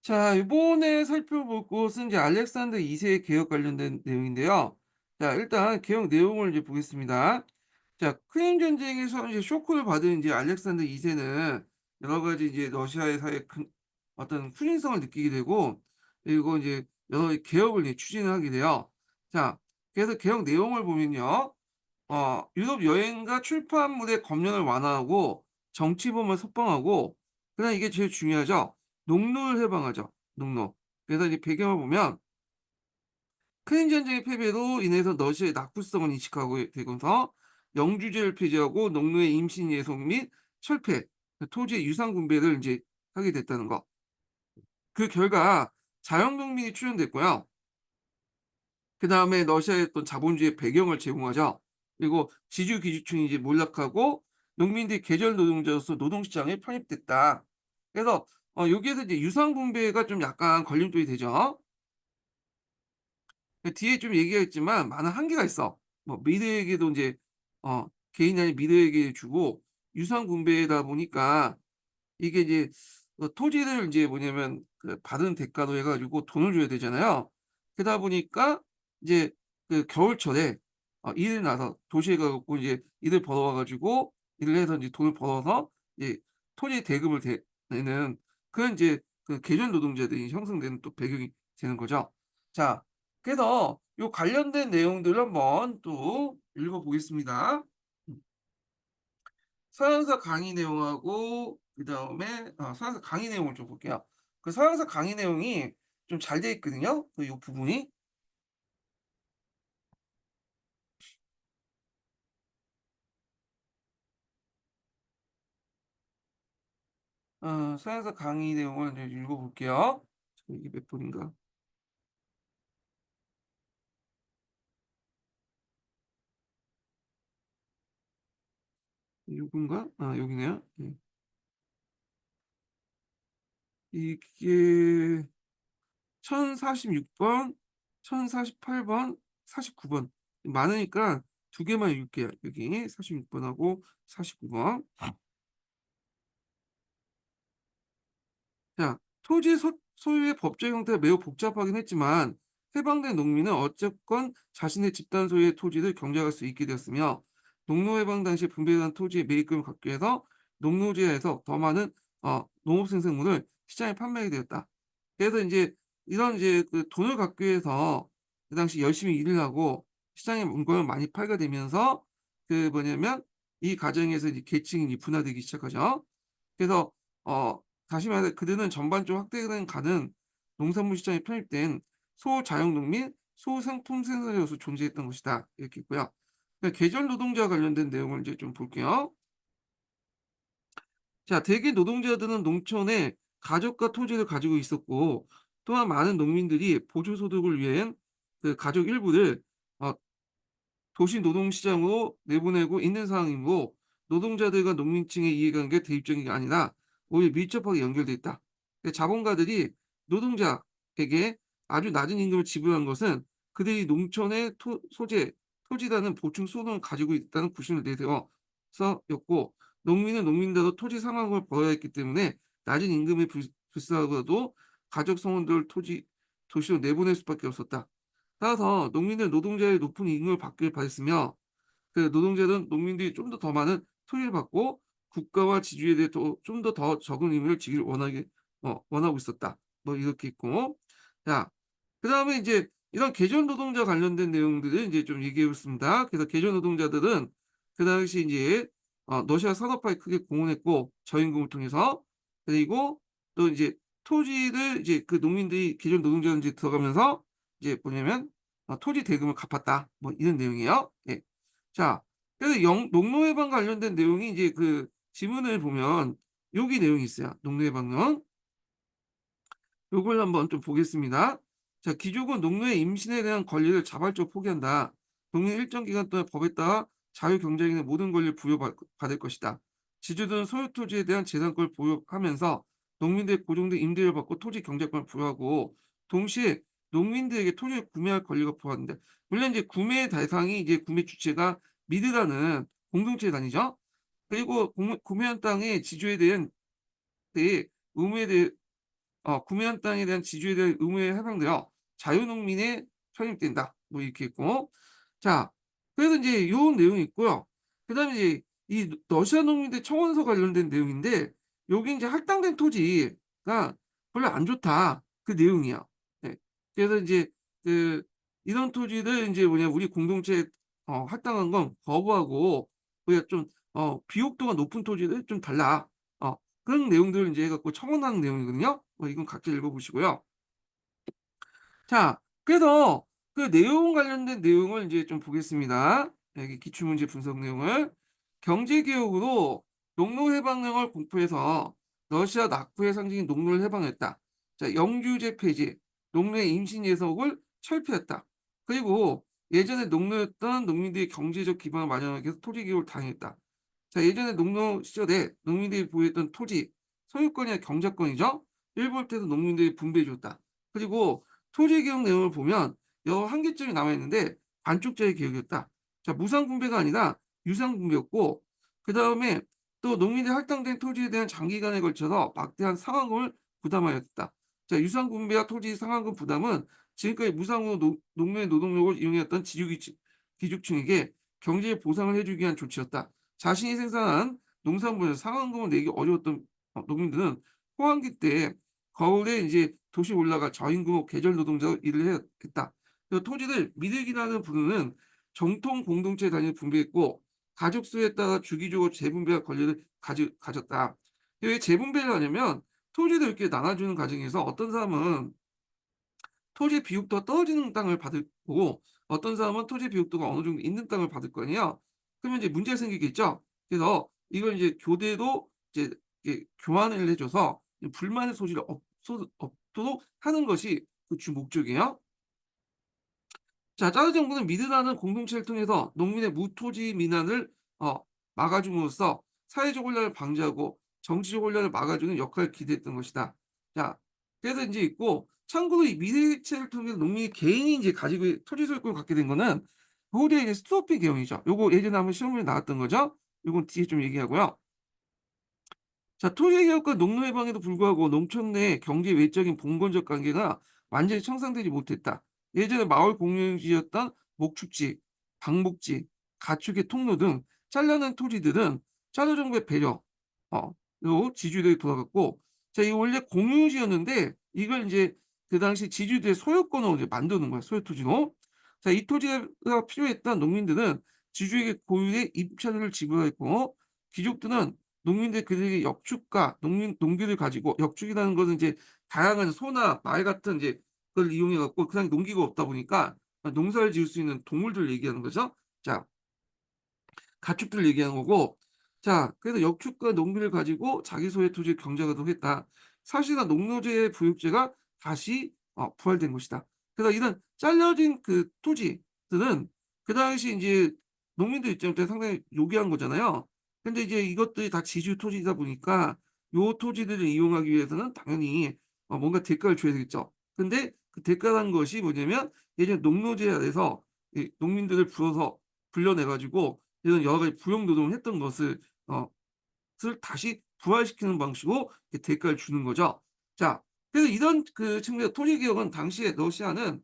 자, 이번에 살펴볼 것은 이제 알렉산더 2세 개혁 관련된 내용인데요. 자, 일단 개혁 내용을 이제 보겠습니다. 자, 크림 전쟁에서 이제 쇼크를 받은 이제 알렉산더 2세는 여러 가지 이제 러시아의 사회 큰 어떤 후진성을 느끼게 되고, 그리고 이제 여러 가지 개혁을 이제 추진을 하게 돼요. 자, 그래서 개혁 내용을 보면요. 유럽 여행과 출판물의 검열을 완화하고 정치범을 석방하고, 그다음 이게 제일 중요하죠. 농노를 해방하죠. 농노. 그래서 이제 배경을 보면 크림 전쟁의 패배로 인해서 러시아의 낙후성을 인식하고 되면서 영주제를 폐지하고 농노의 임신 예속 및 철폐, 토지의 유산 분배를 이제 하게 됐다는 거. 그 결과 자연농민이 출현됐고요. 그다음에 러시아의 또 자본주의의 배경을 제공하죠. 그리고 지주 귀주층이 이제 몰락하고 농민들이 계절 노동자로서 노동시장에 편입됐다. 그래서 여기에서 이제 유상 분배가 좀 약간 걸림돌이 되죠. 뒤에 좀 얘기가 있지만 많은 한계가 있어. 뭐 미래에게도 인제 개인이 아닌 미래에게 주고 유상 분배다 보니까 이게 이제 토지를 인제 뭐냐면 그 받은 대가로 해 가지고 돈을 줘야 되잖아요. 그러다 보니까 이제 그 겨울철에 일을 나서 도시에 가 갖고 이제 일을 벌어 와 가지고 일을 해서 인제 돈을 벌어서 이제 토지 대금을 내는 그런 인제 그 계절 노동자들이 형성되는 또 배경이 되는 거죠. 자, 그래서 요 관련된 내용들을 한번 또 읽어 보겠습니다. 음. 서양사 강의 내용하고 그다음에 서양사 강의 내용을 좀 볼게요. 그 서양사 강의 내용이 좀 잘 돼 있거든요, 그 요 부분이. 서양사 강의 내용을 이제 읽어 볼게요. 이게 몇 분인가? 요건가? 여기네요. 예. 이게 1046 번, 1048 번, 49번 많으니까 두 개만 읽을게요. 여기 46 번하고 49 번. 자, 토지 소유의 법적 형태가 매우 복잡하긴 했지만 해방된 농민은 어쨌건 자신의 집단 소유의 토지를 경작할 수 있게 되었으며 농노 해방 당시 분배된 토지의 매입금을 갖기 위해서 농노지에서 더 많은 농업 생산물을 시장에 판매하게 되었다. 그래서 인제 이런 이제 그 돈을 갖기 위해서 그 당시 열심히 일을 하고 시장에 물건을 많이 팔게 되면서 그 뭐냐면 이 과정에서 이제 계층이 이제 분화되기 시작하죠. 그래서 어 다시 말해 그들은 전반적으로 확대된 가는 농산물 시장에 편입된 소자영농 민 소상품 생산자로서 존재했던 것이다. 이렇게 있고요. 계절 노동자와 관련된 내용을 이제 좀 볼게요. 자, 대개 노동자들은 농촌에 가족과 토지를 가지고 있었고 또한 많은 농민들이 보조 소득을 위해 그 가족 일부를 어 도시 노동시장으로 내보내고 있는 상황이고 노동자들과 농민층의 이해관계가 대립적인 게 아니라 오히려 밀접하게 연결돼 있다. 자본가들이 노동자에게 아주 낮은 임금을 지불한 것은 그들이 농촌의 토지라는 보충 소득을 가지고 있다는 구심을 내세워서였고 농민은 농민대로 토지 상황을 벌어야 했기 때문에 낮은 임금이 불쌍하고도 가족 성원들을 도시로 내보낼 수밖에 없었다. 따라서 농민은 노동자의 높은 임금을 받길 바랬으며 그 노동자는 농민들이 좀 더 많은 토지를 받고 국가와 지주에 대해 좀 더 적은 의무를 지기를 원하고 있었다. 뭐 이렇게 있고. 자, 그다음에 이제 이런 계절 노동자 관련된 내용들을 이제 좀 얘기해 보겠습니다. 그래서 계절 노동자들은 그 당시 이제 러시아 산업화에 크게 공헌했고 저임금을 통해서 그리고 또 이제 토지를 이제 그 농민들이 계절 노동자들 이제 들어가면서 이제 뭐냐면 토지 대금을 갚았다. 뭐 이런 내용이에요. 예. 자, 그래서 영 농노해방 관련된 내용이 이제 그 지문을 보면 여기 내용이 있어요. 농노해방론. 요걸 한번 좀 보겠습니다. 자, 귀족은 농노의 임신에 대한 권리를 자발적으로 포기한다. 농민은 일정 기간 동안 법에 따라 자유 경쟁인의 모든 권리를 받을 것이다. 지주들은 소유 토지에 대한 재산권을 보유하면서 농민들의 고정된 임대를 받고 토지 경작권을 부여하고 동시에 농민들에게 토지를 구매할 권리가 부여한다. 물론 이제 구매 대상이 이제 구매 주체가 미드라는 공동체 단위죠. 그리고 구매한 땅의 지주에 대한 의무에 대해 구매한 땅에 대한 지주에 대한 의무에 해당되어 자유농민에 편입된다. 뭐 이렇게 있고. 자, 그래서 이제 요 내용이 있고요. 그다음에 이제 이 러시아 농민들 청원서 관련된 내용인데 여기 이제 할당된 토지가 별로 안 좋다. 그 내용이야. 네. 그래서 이제 그 이런 토지를 이제 뭐냐 우리 공동체에 할당한 건 거부하고 우리가 좀 비옥도가 높은 토지를 좀 달라. 그런 내용들을 이제 해 갖고 청원하는 내용이거든요. 이건 각자 읽어 보시고요. 자, 그래서 그 내용 관련된 내용을 이제 좀 보겠습니다. 여기 기출문제 분석 내용을. 경제개혁으로 농노 해방령을 공포해서 러시아 낙후의 상징인 농노를 해방했다. 자, 영주제 폐지, 농노의 임신 예속을 철폐했다. 그리고 예전에 농노였던 농민들의 경제적 기반을 마련하기 위해서 토지개혁을 당했다. 자, 예전에 농노 시절에 농민들이 보유했던 토지, 소유권이나 경작권이죠. 일부한테서 농민들이 분배해 줬다. 그리고 토지 개혁 내용을 보면 여 한계점이 남아 있는데 반쪽짜리 개혁이었다. 자, 무상 분배가 아니라 유상 분배였고 그다음에 또 농민들이 할당된 토지에 대한 장기간에 걸쳐서 막대한 상환금을 부담하였다. 자, 유상 분배와 토지 상환금 부담은 지금까지 무상으로 농민의 노동력을 이용했던 기죽층에게 경제 보상을 해주기 위한 조치였다. 자신이 생산한 농산물에서 상환금을 내기 어려웠던 농민들은 호황기 때 거울에 이제 도시 올라가 저임금 계절 노동자로 일을 했다. 그 토지를 미륵이라는 부르는 정통 공동체 단위로 분배했고 가족 수에 따라 주기적으로 재분배할 권리를 가졌다. 왜 재분배를 하냐면 토지를 이렇게 나눠주는 과정에서 어떤 사람은 토지 비육도가 떨어지는 땅을 받을 거고 어떤 사람은 토지 비육도가 어느 정도 있는 땅을 받을 거 아니에요. 그러면 이제 문제가 생기겠죠. 그래서 이걸 이제 교대로 이제 교환을 해줘서 불만의 소지를 없도록 하는 것이 그 주 목적이에요. 자, 짜르 정부는 미드라는 공동체를 통해서 농민의 무토지 민환을 어, 막아줌으로써 사회적 혼란을 방지하고 정치적 혼란을 막아주는 역할을 기대했던 것이다. 자, 그래서 이제 있고 참고로 이 미래체를 통해서 농민이 개인이 이제 가지고 토지 소유권을 갖게 된 거는 고대 이제 스토피 개혁이죠. 요거 예전에 한번 시험에 나왔던 거죠. 요건 뒤에 좀 얘기하고요. 자, 토지개혁과 농노해방에도 불구하고 농촌 내 경제 외적인 봉건적 관계가 완전히 청산되지 못했다. 예전에 마을 공유지였던 목축지, 방목지, 가축의 통로 등 잘라낸 토지들은 짜루 정부의 배려, 요 지주들이 돌아갔고, 자, 이 원래 공유지였는데 이걸 이제 그 당시 지주들의 소유권으로 이제 만드는 거야, 소유토지로. 자, 이 토지가 필요했던 농민들은 지주에게 고유의 입찰료를 지불했고, 귀족들은 농민들 그들에게 역축과 농기를 가지고 역축이라는 것은 이제 다양한 소나 말 같은 이제 그걸 이용해 갖고 그냥 농기가 없다 보니까 농사를 지을 수 있는 동물들을 얘기하는 거죠. 자, 가축들을 얘기하는 거고 자, 그래서 역축과 농기를 가지고 자기 소유의 토지를 경작하도록 했다. 사실상 농노제의 부육제가 다시 부활된 것이다. 그래서 이런 잘려진 그 토지들은 그 당시 이제 농민들 입장에서 상당히 요기한 거잖아요. 근데 이제 이것들이 다 지주 토지이다 보니까 요 토지들을 이용하기 위해서는 당연히 뭔가 대가를 줘야 되겠죠. 근데 그 대가라는 것이 뭐냐면 예전 농노제 아래서 이 농민들을 불러내 가지고 이런 여러 가지 부역 노동을 했던 것을 어 다시 부활시키는 방식으로 이렇게 대가를 주는 거죠. 자, 그래서 이런 그 측면 토지 개혁은 당시에 러시아는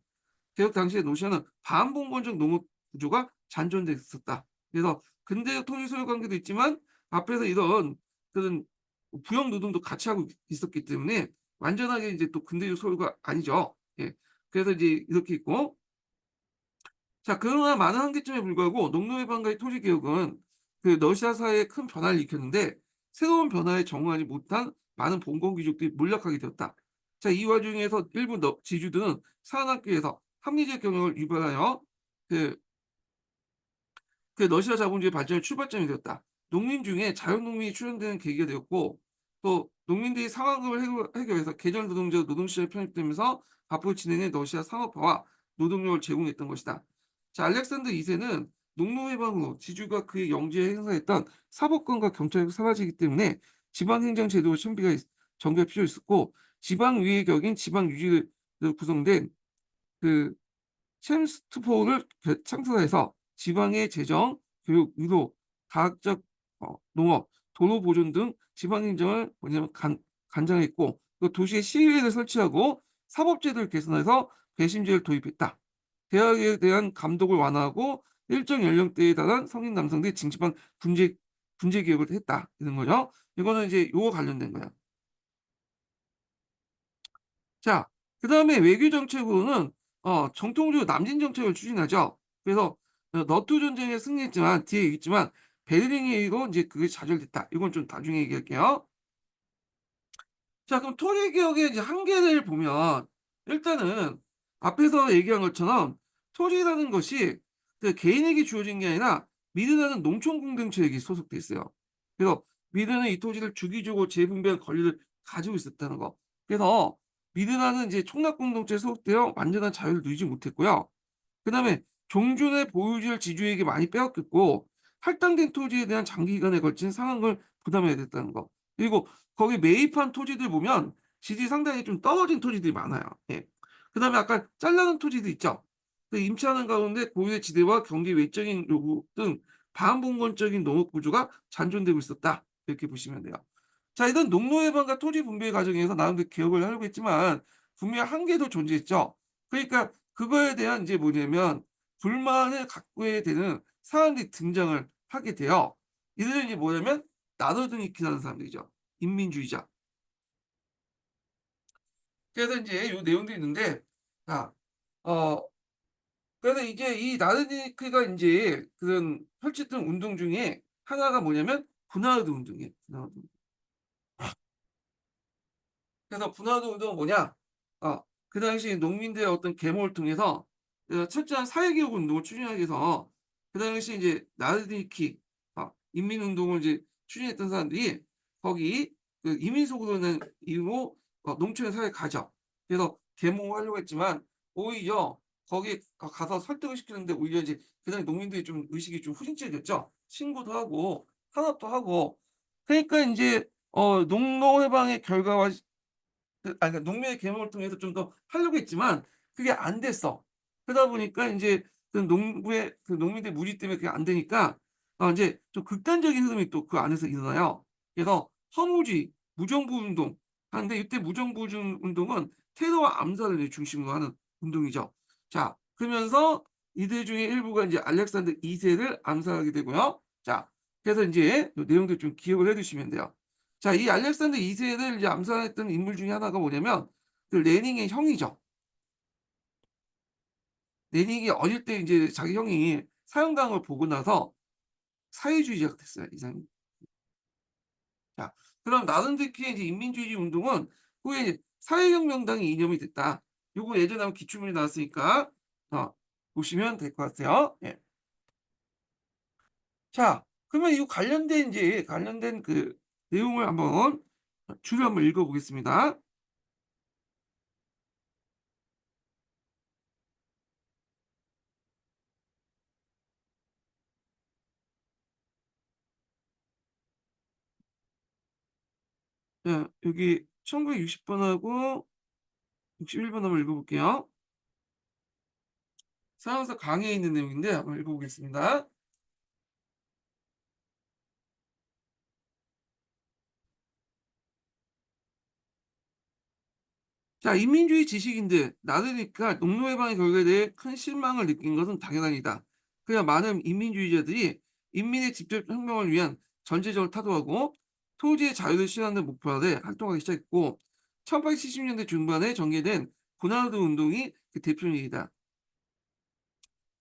개혁 당시에 러시아는 반봉건적 농업 구조가 잔존돼 있었다. 그래서 근대적 토지 소유 관계도 있지만 앞에서 이런 그런 부역 노동도 같이 하고 있었기 때문에 완전하게 이제 또 근대적 소유가 아니죠. 예. 그래서 이제 이렇게 있고 자, 그러나 많은 한계점에 불구하고 농노해방과의 토지 개혁은 그 러시아 사회에 큰 변화를 일으켰는데 새로운 변화에 적응하지 못한 많은 봉건 귀족들이 몰락하게 되었다. 자, 이 와중에서 일부 지주들은 살아남기 위해서 합리적 경영을 유발하여 그 러시아 자본주의 발전의 출발점이 되었다. 농민 중에 자유농민이 출현되는 계기가 되었고 또 농민들이 상황을 해결해서 계절 노동자 노동시장에 편입되면서 앞으로 진행된 러시아 산업화와 노동력을 제공했던 것이다. 자, 알렉산더 2세는 농노해방 후 지주가 그의 영지에 행사했던 사법권과 경찰이 사라지기 때문에 지방행정제도 전개가 필요 있었고 지방위의 격인 지방유지로 구성된 그 챔스트포를 창설해서 지방의 재정, 교육, 의료, 과학적 농업, 도로 보존 등 지방 행정을 뭐냐면 간장했고 또 도시에 시의회를 설치하고 사법제도를 개선해서 배심제를 도입했다. 대학에 대한 감독을 완화하고 일정 연령대에 달한 성인 남성들이 징집한 군제 개혁을 했다 이런 거죠. 이거는 이제 요거 관련된 거야. 자, 그다음에 외교 정책으로는 정통적으로 남진 정책을 추진하죠. 그래서 너투 전쟁에 승리했지만 뒤에 있지만 베르링에 의해서 이제 그게 좌절됐다. 이건 좀 나중에 얘기할게요. 자, 그럼 토지 개혁의 이제 한계를 보면 일단은 앞에서 얘기한 것처럼 토지라는 것이 그 개인에게 주어진 게 아니라 미르라는 농촌 공동체에게 소속돼 있어요. 그래서 미르는 이 토지를 주기적으로 재분배할 권리를 가지고 있었다는 거. 그래서 미르라는 이제 촌락 공동체에 소속되어 완전한 자유를 누리지 못했고요. 그다음에 종전의 보유지를 지주에게 많이 빼앗겼고 할당된 토지에 대한 장기간에 걸친 상환을 부담해야 됐다는 거. 그리고 거기 매입한 토지들 보면 질이 상당히 좀 떨어진 토지들이 많아요. 예. 그다음에 아까 잘라놓은 토지도 있죠. 그 임차하는 가운데 고유의 지대와 경기 외적인 요구 등 반봉건적인 농업 구조가 잔존되고 있었다. 이렇게 보시면 돼요. 자, 이런 농노 해방과 토지 분배 과정에서 나름대로 개혁을 하려고 했지만 분명히 한계도 존재했죠. 그러니까 그거에 대한 이제 뭐냐면 불만을 갖게 되는 사람들이 등장을 하게 돼요. 이들은 이제 뭐냐면 나노등이키라는 사람들이죠. 인민주의자. 그래서 인제 요 내용도 있는데 자 어 그래서 이제 이 나르니크가 인제 그런 펼쳤던 운동 중에 하나가 뭐냐면 분화우드 운동이에요. 분화우드 운동. 그래서 분화우드 운동은 뭐냐? 그 당시 농민들의 어떤 계몽을 통해서 철저한 사회개혁 운동을 추진하기 위해서 그 당시 이제 나르니키 인민운동을 이제 추진했던 사람들이 거기 그 이민 소구라는 이유로 농촌에 사회에 가죠. 그래서 계몽을 하려고 했지만 오히려 거기에 가서 설득을 시키는데 오히려 이제 그 당시 농민들이 좀 의식이 좀 후진적이었죠. 신고도 하고 탄압도 하고 그러니까 인제 농노 해방의 결과와 그러니까 농민의 계몽을 통해서 좀 더 하려고 했지만 그게 안 됐어. 그러다 보니까 인제 그 농부의 그 농민들의 무리 때문에 그게 안 되니까 인제 좀 극단적인 흐름이 또 그 안에서 일어나요. 그래서 허무주의, 무정부 운동 하는데 이때 무정부 운동은 테러와 암살을 이제 중심으로 하는 운동이죠. 자, 그러면서 이들 중에 일부가 인제 알렉산더 2 세를 암살하게 되고요. 자, 그래서 인제 요 내용들 좀 기억을 해 두시면 돼요. 자, 이 알렉산더 2 세를 이제 암살했던 인물 중에 하나가 뭐냐면 그 레닌의 형이죠. 레닌이 어릴 때 인제 자기 형이 사형당한 걸 보고 나서 사회주의자가 됐어요, 이 사람이. 자, 그럼 나름대로의 이제 인민주의 운동은 후에 이제 사회혁명당이 이념이 됐다. 요거 예전에 한번 기출문제 나왔으니까 보시면 될 것 같아요. 예. 자, 그러면 이 관련된 인제 관련된 그 내용을 한번 줄을 한번 읽어 보겠습니다. 자, 여기 1960 번하고 61번 한번 읽어 볼게요. 서양서 강의에 있는 내용인데 한번 읽어 보겠습니다. 자, 인민주의 지식인들 나르니까 농노해방의 결과에 대해 큰 실망을 느낀 것은 당연합니다. 그냥 많은 인민주의자들이 인민의 직접 혁명을 위한 전제적을 타도하고 토지의 자유를 실현하는 목표 아래 활동하기 시작했고 1870년대 중반에 전개된 고나우드 운동이 그 대표적이다.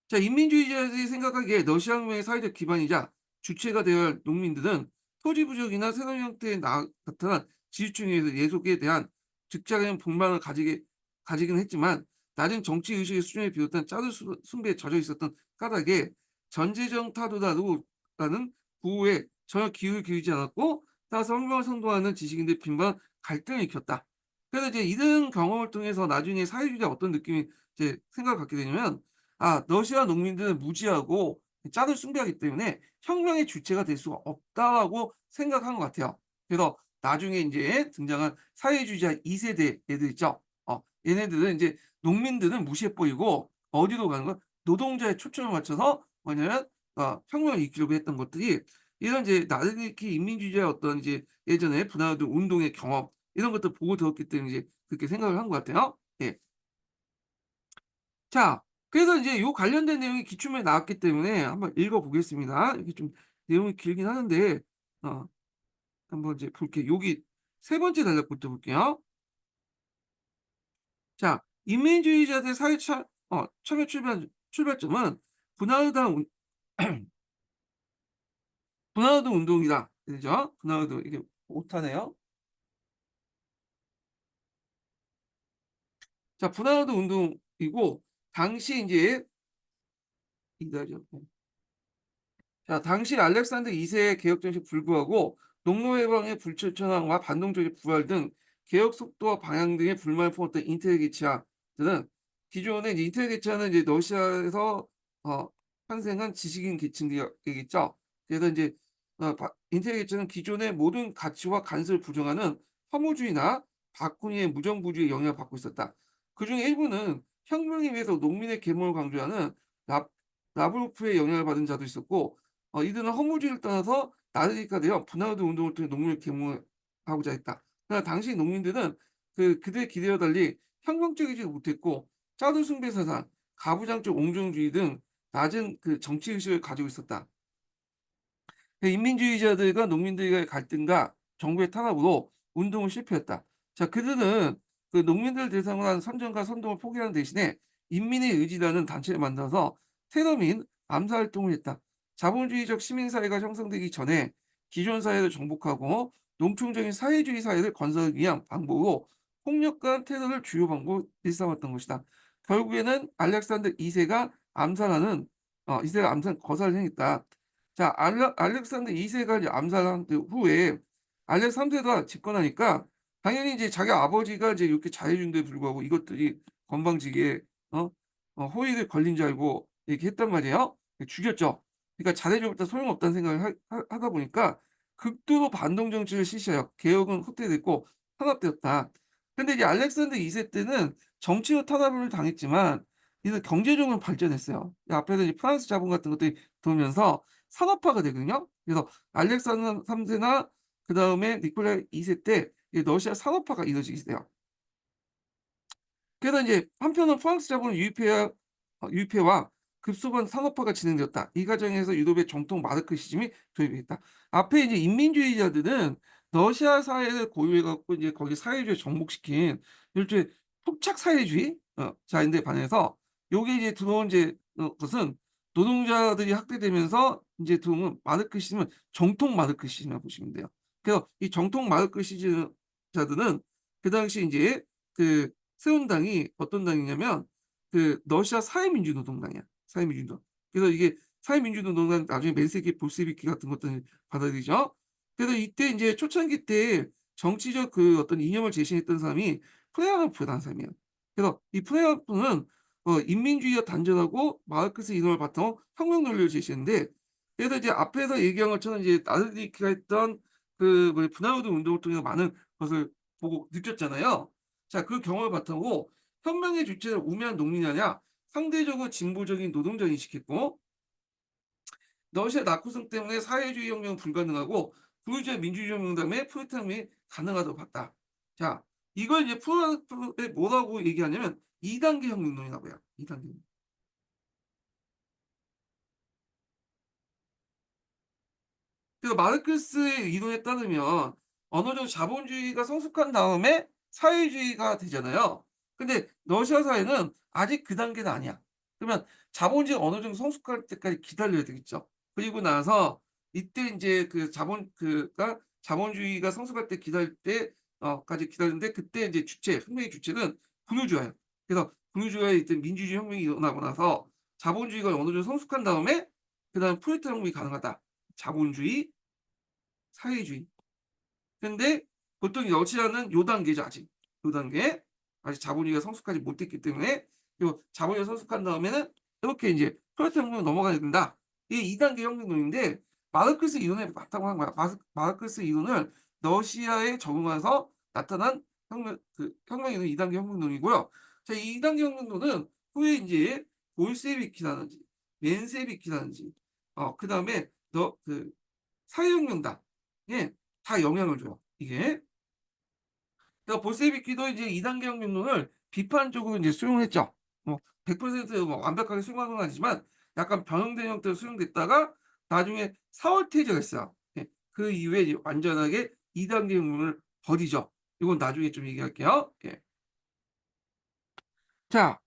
자, 인민주의자들이 생각하기에 러시아 혁명의 사회적 기반이자 주체가 되어야 할 농민들은 토지 부족이나 새로운 형태의 나타난 지주층에 예속에 대한 즉각적인 불만을 가지긴 했지만 낮은 정치 의식의 수준에 비롯한 짜두 숭배에 젖어 있었던 까닭에 전제적 타도다라는 구호에 전혀 기울을 기울이지 않았고 따라서 혁명을 선도하는 지식인들의 빈번한 갈등을 일으켰다. 그래서 이제 이런 경험을 통해서 나중에 사회주의가 어떤 느낌이 이제 생각을 갖게 되냐면 러시아 농민들은 무지하고 짝을 숭배하기 때문에 '혁명의 주체가 될 수가 없다.'라고 생각한 것 같아요. 그래서 나중에 인제 등장한 사회주의자 2 세대 애들 있죠. 얘네들은 인제 농민들은 무시해 버리고 어디로 가는 거야? 노동자에 초점을 맞춰서 뭐냐면 혁명을 일으키려고 했던 것들이 이런 이제 나르니키 인민주의자의 어떤 이제 예전에 분화우드 운동의 경험 이런 것들 보고 들었기 때문에 이제 그렇게 생각을 한 것 같아요. 예. 자, 그래서 이제 요 관련된 내용이 기출문에 나왔기 때문에 한번 읽어 보겠습니다. 이게 좀 내용이 길긴 하는데 어 한번 이제 볼게요. 여기 세 번째 단락부터 볼게요. 자, 인민주의자들 사회 참여 출발점은 분화우다 운 분화우도 운동이다. 그죠? 분화우도 이게 오타네요. 자, 분화우도 운동이고 당시 인제 기다려. 자, 당시 알렉산더 2 세의 개혁 정신에 불구하고 농노 해방의 불철저항과 반동적인 부활 등 개혁 속도와 방향 등의 불만을 품었던 인텔리게이츠아들은 기존의 이제 인텔리게이츠아는 이제 러시아에서 어 탄생한 지식인 계층이겠죠. 그래서 인제 인텔리게이츠는 기존의 모든 가치와 간섭을 부정하는 허무주의나 박근혜의 무정부주의에 영향을 받고 있었다. 그중 일부는 혁명에 위해서 농민의 계몽을 강조하는 라 라브로프의 영향을 받은 자도 있었고 이들은 허무주의를 떠나서 나르니까 되어 분화우드 운동을 통해 농민을 계몽하고자 했다. 그러나 당시 농민들은 그들의 기대와 달리 혁명적이지 못했고 짜두숭배 사상, 가부장적 옹정주의 등 낮은 정치 의식을 가지고 있었다. 인민주의자들과 농민들과의 갈등과 정부의 탄압으로 운동은 실패했다. 자, 그들은 농민들 대상으로 한 선전과 선동을 포기하는 대신에 인민의 의지라는 단체를 만들어서 테러 민 암사 활동을 했다. 자본주의적 시민사회가 형성되기 전에 기존 사회를 정복하고 농촌적인 사회주의 사회를 건설하기 위한 방법으로 폭력과 테러를 주요 방법으로 일삼았던 것이다. 결국에는 알렉산더 2세가 암살하는 2세가 암살 거사를 행했다. 자, 알렉산더 2 세가 이제 암살한 후에 알렉 3 세가 집권하니까 당연히 이제 자기 아버지가 이제 이렇게 잘해 준 데 불구하고 이것들이 건방지게 어 호의를 걸린 줄 알고 이렇게 했단 말이에요. 죽였죠. 그러니까 잘해 줘봤자 소용없다는 생각을 하다 보니까 극도로 반동 정치를 실시해요. 개혁은 후퇴됐고 탄압되었다. 근데 이제 알렉산더 2세 때는 정치로 탄압을 당했지만 이는 경제적으로 발전했어요. 앞에서 이제 프랑스 자본 같은 것들이 들어오면서 산업화가 되거든요. 그래서 알렉산더 3 세나 그다음에 니콜라이 2세 때 이 러시아 산업화가 이루어지게 돼요. 그래서 인제 한편으로 프랑스 자본의 유입회와 급속한 산업화가 진행되었다. 이 과정에서 유럽의 정통 마르크시즘이 도입이 됐다. 앞에 이제 인민주의자들은 러시아 사회를 고유해 갖고 이제 거기 사회주의에 정복시킨 일종의 토착 사회주의 자인데 반해서 요게 이제 들어온 이제 것은 노동자들이 학대되면서 인제 들어온 마르크시즘은 정통 마르크시즘이라고 보시면 돼요. 그래서 이 정통 마르크시즘 자들은 그 당시 인제 그 세운 당이 어떤 당이냐면 러시아 사회민주노동당이야. 사회민주노동. 그래서 이게 사회민주노동당 나중에 맨세키 볼세비키 같은 것들을 받아들이죠. 그래서 이때 인제 초창기 때 정치적 어떤 이념을 제시했던 사람이 플레하노프라는 사람이에요. 그래서 이 플레하노프는 인민주의가 단절하고 마르크스 이론을 바탕으로 혁명 논리를 제시했는데 그래서 이제 앞에서 얘기한 것처럼 이제 나르니키가 했던 분화우드 운동을 통해서 많은 것을 보고 느꼈잖아요. 자, 그 경험을 바탕으로 혁명의 주체는 우매한 농민이 아니라 상대적으로 진보적인 노동자 인식했고 러시아 낙후성 때문에 사회주의 혁명은 불가능하고 부르주아 민주주의 혁명 다음에 프롤레타리아즘이 가능하다고 봤다. 자, 이걸 이제 프로에 뭐라고 얘기하냐면 2 단계 혁명론이라고 해요. 2 단계. 그래서 마르크스의 이론에 따르면 어느 정도 자본주의가 성숙한 다음에 사회주의가 되잖아요. 근데 러시아 사회는 아직 그 단계는 아니야. 그러면 자본주의가 어느 정도 성숙할 때까지 기다려야 되겠죠. 그리고 나서 이때 인제 자본주의가 성숙할 때 기다릴 때 까지 기다리는데 그때 인제 혁명의 주체는 분유주의예요. 그래서 분유주의의 이때 민주주의 혁명이 일어나고 나서 자본주의가 어느 정도 성숙한 다음에 그다음에 프롤레타리아 혁명이 가능하다. 자본주의, 사회주의. 근데 보통 러시아는 요 단계죠 아직. 요 단계. 아직 자본주의가 성숙하지 못했기 때문에 요 자본주의가 성숙한 다음에는 이렇게 인제 프로레타리아 혁명으로 넘어가야 된다. 이게 2 단계 혁명론인데 마르크스 이론에 바탕으로 한 거야. 마르크스 이론을 러시아에 적용해서 나타난 혁명 이론 2 단계 혁명론이고요. 자, 이 2 단계 혁명론은 후에 인제 볼셰비키라든지 맨세비키라든지 그다음에 너 사회혁명당 예 다 영향을 줘요 이게. 그러니까 볼셰비키도 이제 2단계 혁명론을 비판적으로 이제 수용을 했죠. 뭐 100%뭐 완벽하게 수용한 건 아니지만 약간 변형된 형태로 수용됐다가 나중에 4월 퇴제가 있어요. 예. 그 이후에 이제 완전하게 2단계 혁명을 버리죠. 이건 나중에 좀 얘기할게요. 예. 자,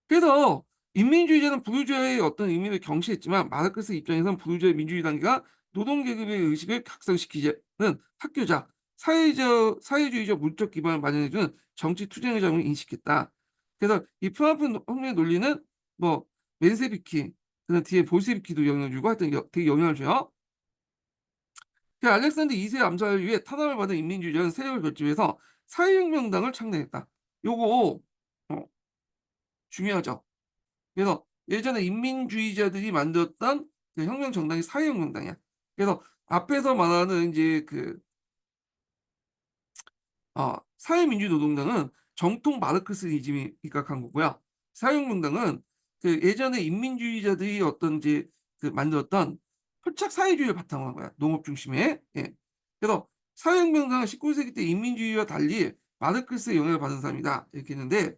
그래서 인민주의자는 부르주아의 어떤 의미를 경시했지만 마르크스 입장에선 부르주아 민주주의 단계가 노동계급의 의식을 각성시키는 학교자, 사회주의적 물적 기반을 마련해 주는 정치 투쟁의 장을 인식했다. 그래서 이 프랑프 혁명의 논리는 뭐 맨세비키, 그다음 뒤에 볼세비키도 영향을 주고 하여튼 되게 영향을 줘요. 그 알렉산더 2세 암살을 위해 탄압을 받은 인민주의자는 세력을 결집해서 사회혁명당을 창당했다. 요거 중요하죠. 그래서 예전에 인민주의자들이 만들었던 그 혁명 정당이 사회혁명당이야. 그래서 앞에서 말하는 이제 그 사회민주노동당은 정통 마르크스이즘이 입각한 거고요. 사회혁명당은 그 예전에 인민주의자들이 어떤 이제 그 만들었던 토착 사회주의를 바탕으로 한 거야. 농업 중심의. 예. 그래서 사회혁명당은 19세기 때 인민주의와 달리 마르크스의 영향을 받은 사람이다. 이렇게 했는데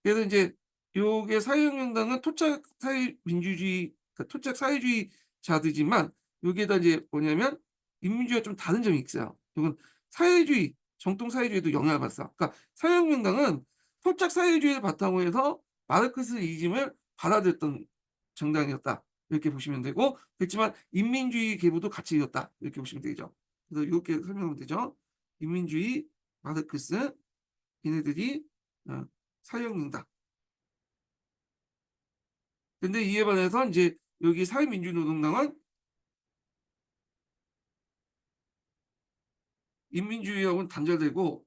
그래서 이제 요게 사회혁명당은 토착 사회민주주의 그러니까 토착 사회주의자들이지만 여기에다 이제 뭐냐면 인민주의와 좀 다른 점이 있어요. 요건 사회주의, 정통 사회주의에도 영향을 받았어. 그러니까 사회혁명당은 토착 사회주의를 바탕으로 해서 마르크스이즘을 받아들였던 정당이었다. 이렇게 보시면 되고 그렇지만 인민주의 계보도 같이 이뤘다. 이렇게 보시면 되죠. 그래서 이렇게 설명하면 되죠. 인민주의, 마르크스 얘네들이 사회혁명당. 근데 이에 반해서 이제 여기 사회민주노동당은 인민주의하고는 단절되고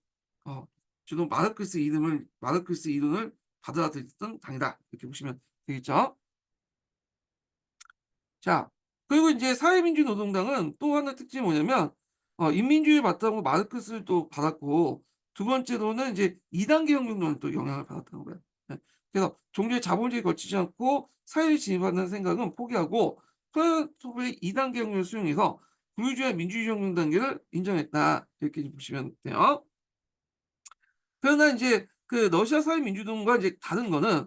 주로 마르크스 이론을 받아들였던 당이다. 이렇게 보시면 되겠죠. 자, 그리고 이제 사회민주노동당은 또 하나 특징이 뭐냐면 인민주의 바탕으로 마르크스를 또 받았고 두 번째로는 이제 2단계 혁명론을 또 영향을 받았다는 거예요. 예. 그래서 종교의 자본주의에 거치지 않고 사회에 진입하는 생각은 포기하고 플라토의 2단계 혁명을 수용해서 불주의 민주주의 혁명 단계를 인정했다. 이렇게 보시면 돼요. 그러나 이제 그 러시아 사회민주당과 이제 다른 거는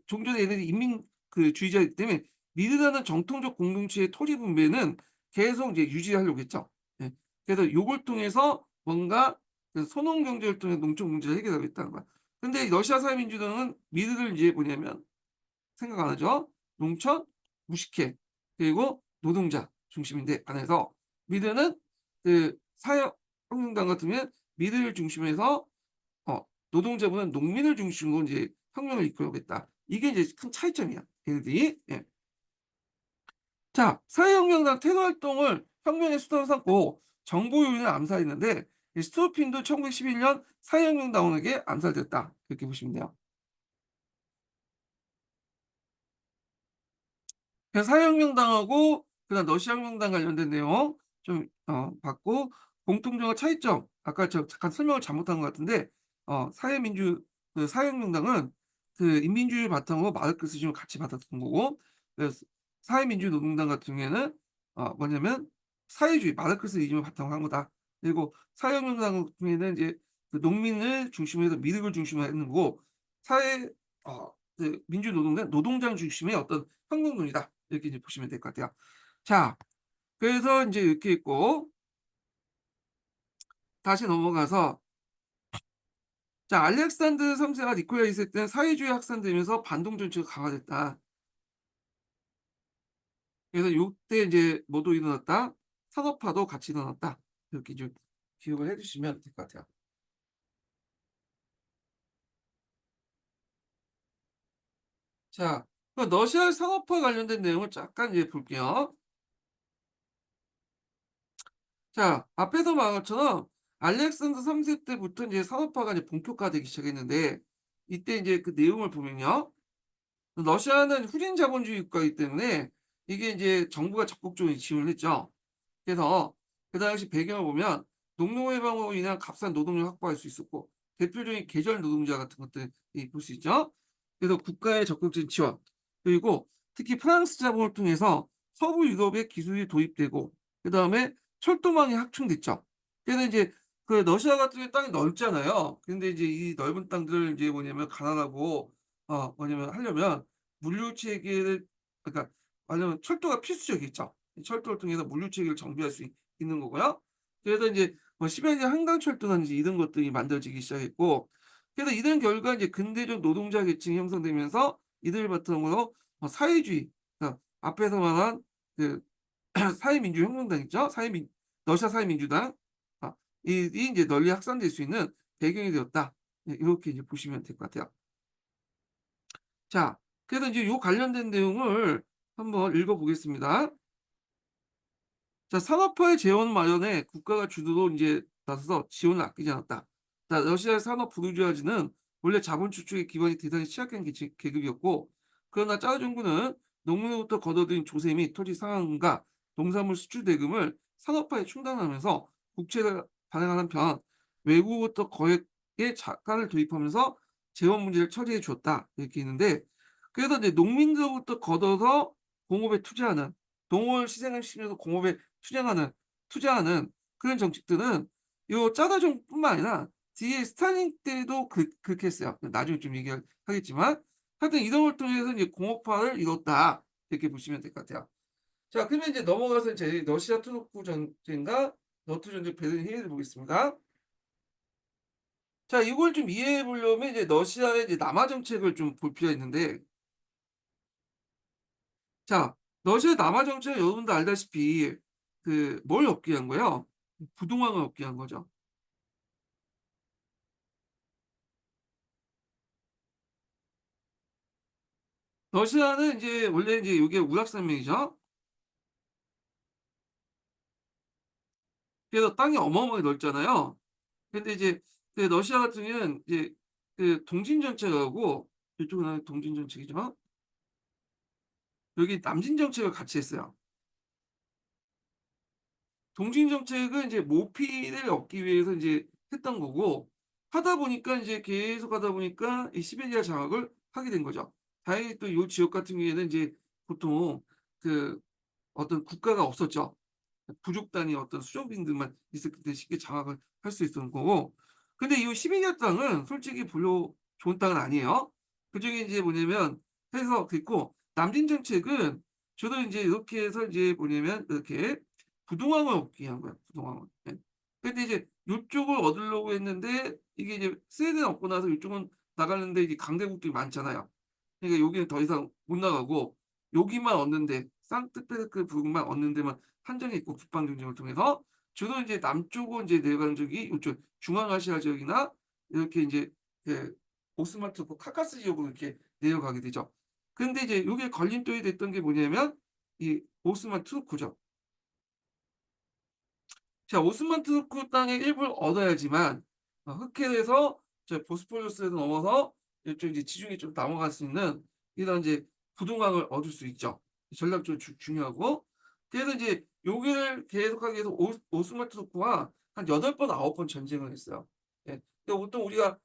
종전에 얘네들이 인민 그 주의자이기 때문에 미르다는 정통적 공동체의 토지 분배는 계속 이제 유지하려고 했죠. 예. 그래서 요걸 통해서 뭔가 그 소농 경제를 통해 농촌 문제를 해결하겠다는 거야. 근데 러시아 사회민주당은 미르를 이제 뭐냐면 생각 안 하죠. 농촌, 무식해, 그리고 노동자 중심인데 안에서 미르는 그 사회혁명당 같으면 미르를 중심해서 노동자보다는 농민을 중심으로 이제 혁명을 이끌어오겠다. 이게 이제 큰 차이점이야. 얘네들이. 예. 자, 사회혁명당 테러 활동을 혁명의 수단으로 삼고 정보 요인을 암살했는데 이 스토핀도 1911년 사회혁명당원에게 암살됐다. 이렇게 보시면 돼요. 그래서 사회혁명당하고 그다음 러시아혁명당 관련된 내용 좀 봤고 공통점과 차이점 아까 저 잠깐 설명을 잘못한 것 같은데 사회민주 그 사회혁명당은 그 인민주의를 바탕으로 마르크스즘을 같이 받았던 거고 그래서 사회민주노동당 같은 경우에는 뭐냐면 사회주의 마르크스이즘을 바탕으로 한 거다. 그리고 사회혁명당 같은 경우에는 이제 그 농민을 중심으로 해서 미륵을 중심으로 했는 거고 사회 그 민주노동당 노동장 중심의 어떤 혁명론이다. 이렇게 이제 보시면 될 것 같아요. 자, 그래서 이제 이렇게 있고 다시 넘어가서 자, 알렉산드 3세가 니콜라 2세 때는 사회주의 확산되면서 반동 정치가 강화됐다. 그래서 요때 이제 뭐도 일어났다? 산업화도 같이 일어났다. 이렇게 좀 기억을 해주시면 될 것 같아요. 자, 그 러시아 산업화 관련된 내용을 잠깐 이제 볼게요. 자, 앞에서 말한 것처럼 알렉산더 3세 때부터 이제 산업화가 이제 본격화되기 시작했는데 이때 이제 그 내용을 보면요. 러시아는 후진 자본주의 국가이기 때문에 이게 이제 정부가 적극적으로 지원을 했죠. 그래서 그 당시 배경을 보면 농농 해방으로 인한 값싼 노동력 확보할 수 있었고 대표적인 계절 노동자 같은 것들이 볼 수 있죠. 그래서 국가의 적극적인 지원 그리고 특히 프랑스 자본을 통해서 서부 유럽에 기술이 도입되고 그다음에 철도망이 확충됐죠. 그래서 이제 그 러시아 같은 경우에 땅이 넓잖아요. 근데 이제 이 넓은 땅들을 이제 뭐냐면 가난하고 뭐냐면 하려면 물류 체계를, 그러니까 말하자면 철도가 필수적이겠죠. 이 철도를 통해서 물류 체계를 정비할 수 있는 거고요. 그래서 인제 뭐 시베리아 한강철도라든지 이런 것들이 만들어지기 시작했고, 그래서 이런 결과 이제 근대적 노동자 계층이 형성되면서 이들을 바탕으로 사회주의, 그러니까 앞에서 말한 그 사회민주혁명당 있죠. 사회민 러시아 사회민주당, 아 이 인제 널리 확산될 수 있는 배경이 되었다. 네, 요렇게 이제 보시면 될 것 같아요. 자, 그래서 인제 요 관련된 내용을 한번 읽어 보겠습니다. 자, 산업화의 재원 마련에 국가가 주도로 인제 나서서 지원을 아끼지 않았다. 자, 러시아의 산업 부르주아지는 원래 자본 축적의 기반이 대단히 취약한 계급이었고, 그러나 짜르 정부는 농민으로부터 거둬들인 조세 및 토지 상한과 농산물 수출 대금을 산업화에 충당하면서 국채를 발행하는 한편 외국으로부터 거액의 자산을 도입하면서 재원 문제를 처리해 주었다. 이렇게 있는데, 그래서 이제 농민들로부터 걷어서 공업에 투자하는, 농업을 희생을 시키면서 공업에 투자하는 그런 정책들은 요 짜다 정부뿐만 아니라 뒤에 스탈린 때도 그렇게 했어요. 나중에 좀 얘기하겠지만 하여튼 이런 걸 통해서 이제 공업화를 이뤘다. 이렇게 보시면 될 것 같아요. 자, 그러면 이제 넘어가서 이제 러시아 투르크 전쟁과 너트 전쟁 베를린 회의를 보겠습니다. 자, 이걸 좀 이해해 보려면 이제 러시아의 이제 남하 정책을 좀 볼 필요가 있는데, 자, 러시아 남하 정책은 여러분도 알다시피 뭘 얻기 위한 거예요? 부동항을 얻기 위한 거죠. 러시아는 인제 원래 인제 요게 우락산맥이죠. 그래서 땅이 어마어마하게 넓잖아요. 근데 이제 러시아 같은 경우에는 이제 동진 정책하고, 이쪽은 동진 정책이죠. 여기 남진 정책을 같이 했어요. 동진 정책은 이제 모피를 얻기 위해서 인제 했던 거고, 하다 보니까 인제 계속 하다 보니까 이 시베리아 장악을 하게 된 거죠. 다행히 또 요 지역 같은 경우에는 인제 보통 그 어떤 국가가 없었죠. 부족 단위 어떤 수족인들만 있었기 때문에 쉽게 장악을 할 수 있었던 거고, 근데 이 12 개 땅은 솔직히 별로 좋은 땅은 아니에요. 그중에 이제 뭐냐면 해서 됐고, 남진 정책은 주로 인제 이렇게 해서 이제 뭐냐면 이렇게 부동항을 얻기 위한 거야, 부동항을. 예. 근데 이제 요쪽을 얻으려고 했는데 이게 이제 스웨덴 얻고 나서 요쪽은 나가는데 이게 강대국들이 많잖아요. 그러니까 여기는 더 이상 못 나가고 여기만 얻는데, 상트페테르부르크 부분만 얻는 데만 한정이 있고, 북방 전쟁을 통해서 주로 인제 남쪽으로 인제 내려가는 쪽이 요쪽 중앙아시아 지역이나 이렇게 인제 그 오스만 투르크 카카스 지역으로 이렇게 내려가게 되죠. 근데 이제 요게 걸림돌이 됐던 게 뭐냐면 이 오스만 투르크죠. 자, 오스만 투르크 땅의 일부를 얻어야지만 흑해에서 저 보스포러스에서 넘어서 이쪽 이제 지중해 쪽 넘어갈 수 있는 이런 이제 부동항을 얻을 수 있죠. 전략적으로 중요하고. 그래서 이제 여기를 계속하기 위해서 오스만 투르크와 한 8번 9번 전쟁을 했어요. 예. 근데 보통 우리가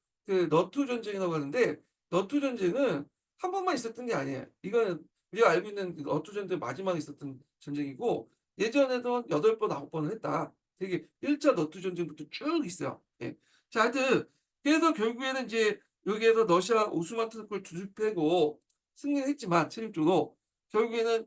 너투 전쟁이라고 하는데, 너투 전쟁은 한 번만 있었던 게 아니에요. 이거는 우리가 알고 있는 그 너투 전쟁 마지막에 있었던 전쟁이고, 예전에도 8번 9번을 했다. 되게 1차 너투 전쟁부터 쭉 있어요. 예. 자, 하여튼 그래서 결국에는 인제 여기에서 러시아 오스만 투르크를 두들패고 승리를 했지만 최종적으로 결국에는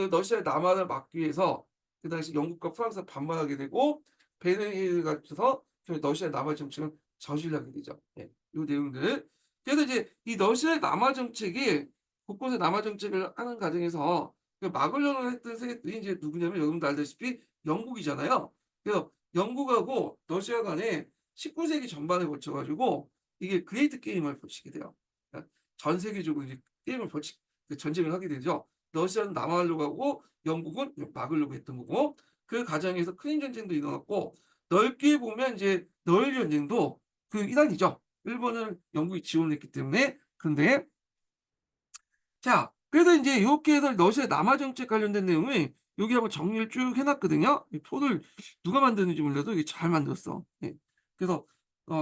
러시아의 남하를 막기 위해서 그 당시 영국과 프랑스가 반발하게 되고 베르린을 거쳐서 러시아의 남하 정책을 저지르게 되죠. 예. 요 내용들. 그래서 이제 이 러시아의 남하 정책이 곳곳에 남하 정책을 하는 과정에서 막으려고 했던 세력들이 인제 누구냐면 여러분도 알다시피 영국이잖아요. 그래서 영국하고 러시아 간에 19 세기 전반에 거쳐 가지고 이게 그레이트 게임을 벌이게 돼요. 그러니까 전 세계적으로 이제 게임을 전쟁을 하게 되죠. 러시아는 남하하려고 하고 영국은 막으려고 했던 거고, 그 과정에서 크림 전쟁도 일어났고, 넓게 보면 이제 너일 전쟁도 그 일환이죠. 일본은 영국이 지원을 했기 때문에. 근데 자, 그래서 인제 요렇게 해서 러시아 남하 정책 관련된 내용을 여기 한번 정리를 쭉 해 놨거든요. 이 표를 누가 만드는지 몰라도 이게 잘 만들었어. 예. 그래서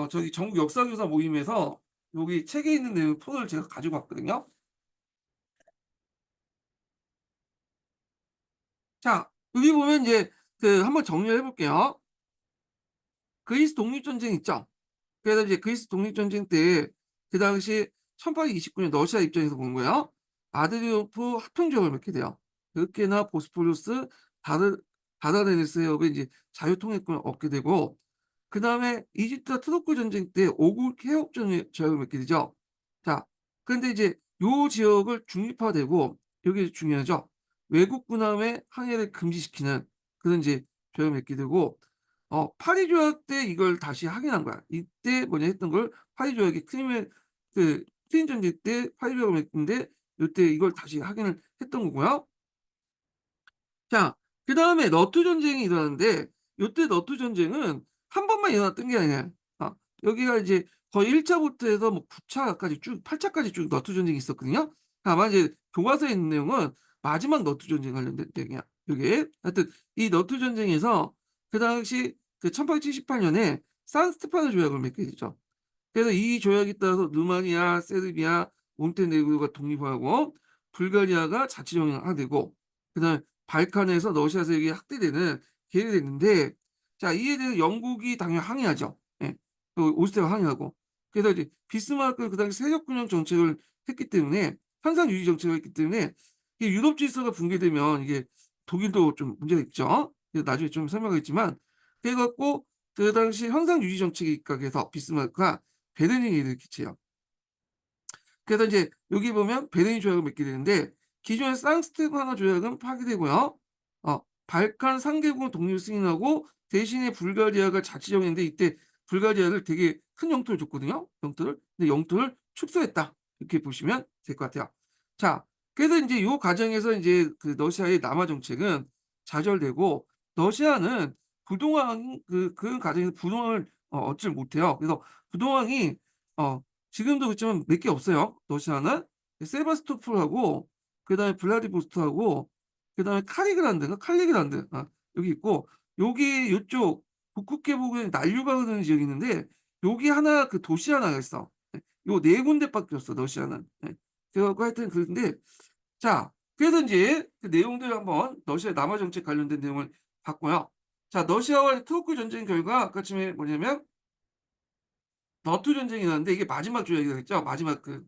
저기 전국 역사교사 모임에서 여기 책에 있는 내용 표를 제가 가지고 왔거든요. 자, 여기 보면 인제 한번 정리를 해 볼게요. 그리스 독립전쟁 있죠. 그래서 이제 그리스 독립전쟁 때 그 당시 1829년 러시아 입장에서 본 거예요. 아드리아노프 합평조약을 맺게 돼요. 그렇게나 보스포루스 다르 다다르네스 해협의 이제 자유통일권을 얻게 되고, 그다음에 이집트와 트로크 전쟁 때 오국 해협 조약을 맺게 되죠. 자, 그런데 이제 요 지역을 중립화되고, 여기 중요하죠. 외국 군함의 항해를 금지시키는 그런 이제 조약을 맺게 되고, 파리 조약 때 이걸 다시 확인한 거야. 이때 뭐냐 했던 걸 파리 조약이 크림 전쟁 때 파리 조약을 맺는데, 요때 이걸 다시 확인을 했던 거고요. 자, 그다음에 너투 전쟁이 일어나는데, 요때 너투 전쟁은 한 번만 일어났던 게 아니에요. 아, 여기가 이제 거의 1 차부터 해서 뭐 9 차까지 쭉 8 차까지 쭉 너투 전쟁이 있었거든요. 다만 이제 교과서에 있는 내용은 마지막 너투 전쟁 관련된 내용이야, 요게. 하여튼 이 너투 전쟁에서 그 당시 그 1878 년에 산스테파노 조약을 맺게 되죠. 그래서 이 조약에 따라서 루마니아, 세르비아, 몬테네그로가 독립하고, 불가리아가 자치 정하게 되고, 그다음에 발칸에서 러시아 세력이 확대되는 계획이 됐는데, 자, 이에 대해서 영국이 당연히 항의하죠. 예. 또 오스트리아가 항의하고. 그래서 이제 비스마르크는 그 당시 세력 균형 정책을 했기 때문에, 현상 유지 정책을 했기 때문에, 이 유럽 질서가 붕괴되면 이게 독일도 좀 문제가 있죠. 그래서 나중에 좀 설명하겠지만, 그래 갖고 그 당시 현상 유지 정책에 입각해서 비스마르크가 베르닝에 일으키지요. 그래서 이제 여기 보면 베르닌 조약을 맺게 되는데, 기존의 상스테파나 조약은 파기되고요. 발칸 3개국은 독립을 승인하고, 대신에 불가리아가 자치 정했는데, 이때 불가리아를 되게 큰 영토를 줬거든요. 영토를. 근데 영토를 축소했다, 이렇게 보시면 될 것 같아요. 자, 그래서 이제 요 과정에서 이제 그 러시아의 남하 정책은 좌절되고, 러시아는 부동항 그 과정에서 부동항을 얻질 못해요. 그래서 부동항이 어 지금도 그렇지만 몇 개 없어요, 러시아는. 세바스토폴하고, 그다음에 블라디보스토크하고, 그다음에 카리그란드인가 칼리그란드, 여기 있고, 여기 요쪽 북극 계곡에 난류가 흐르는 지역이 있는데, 여기 하나 그 도시 하나가 있어. 예. 요 네 군데밖에 없어, 러시아는. 예. 그래 갖고 하여튼 그런데, 자, 그래서 인제 그 내용들을 한번 러시아 남하 정책 관련된 내용을 봤고요. 자, 러시아와의 트로크 전쟁 결과 아까 처음에 뭐냐면 너투 전쟁이 났는데, 이게 마지막 조약이라고 했죠. 마지막 그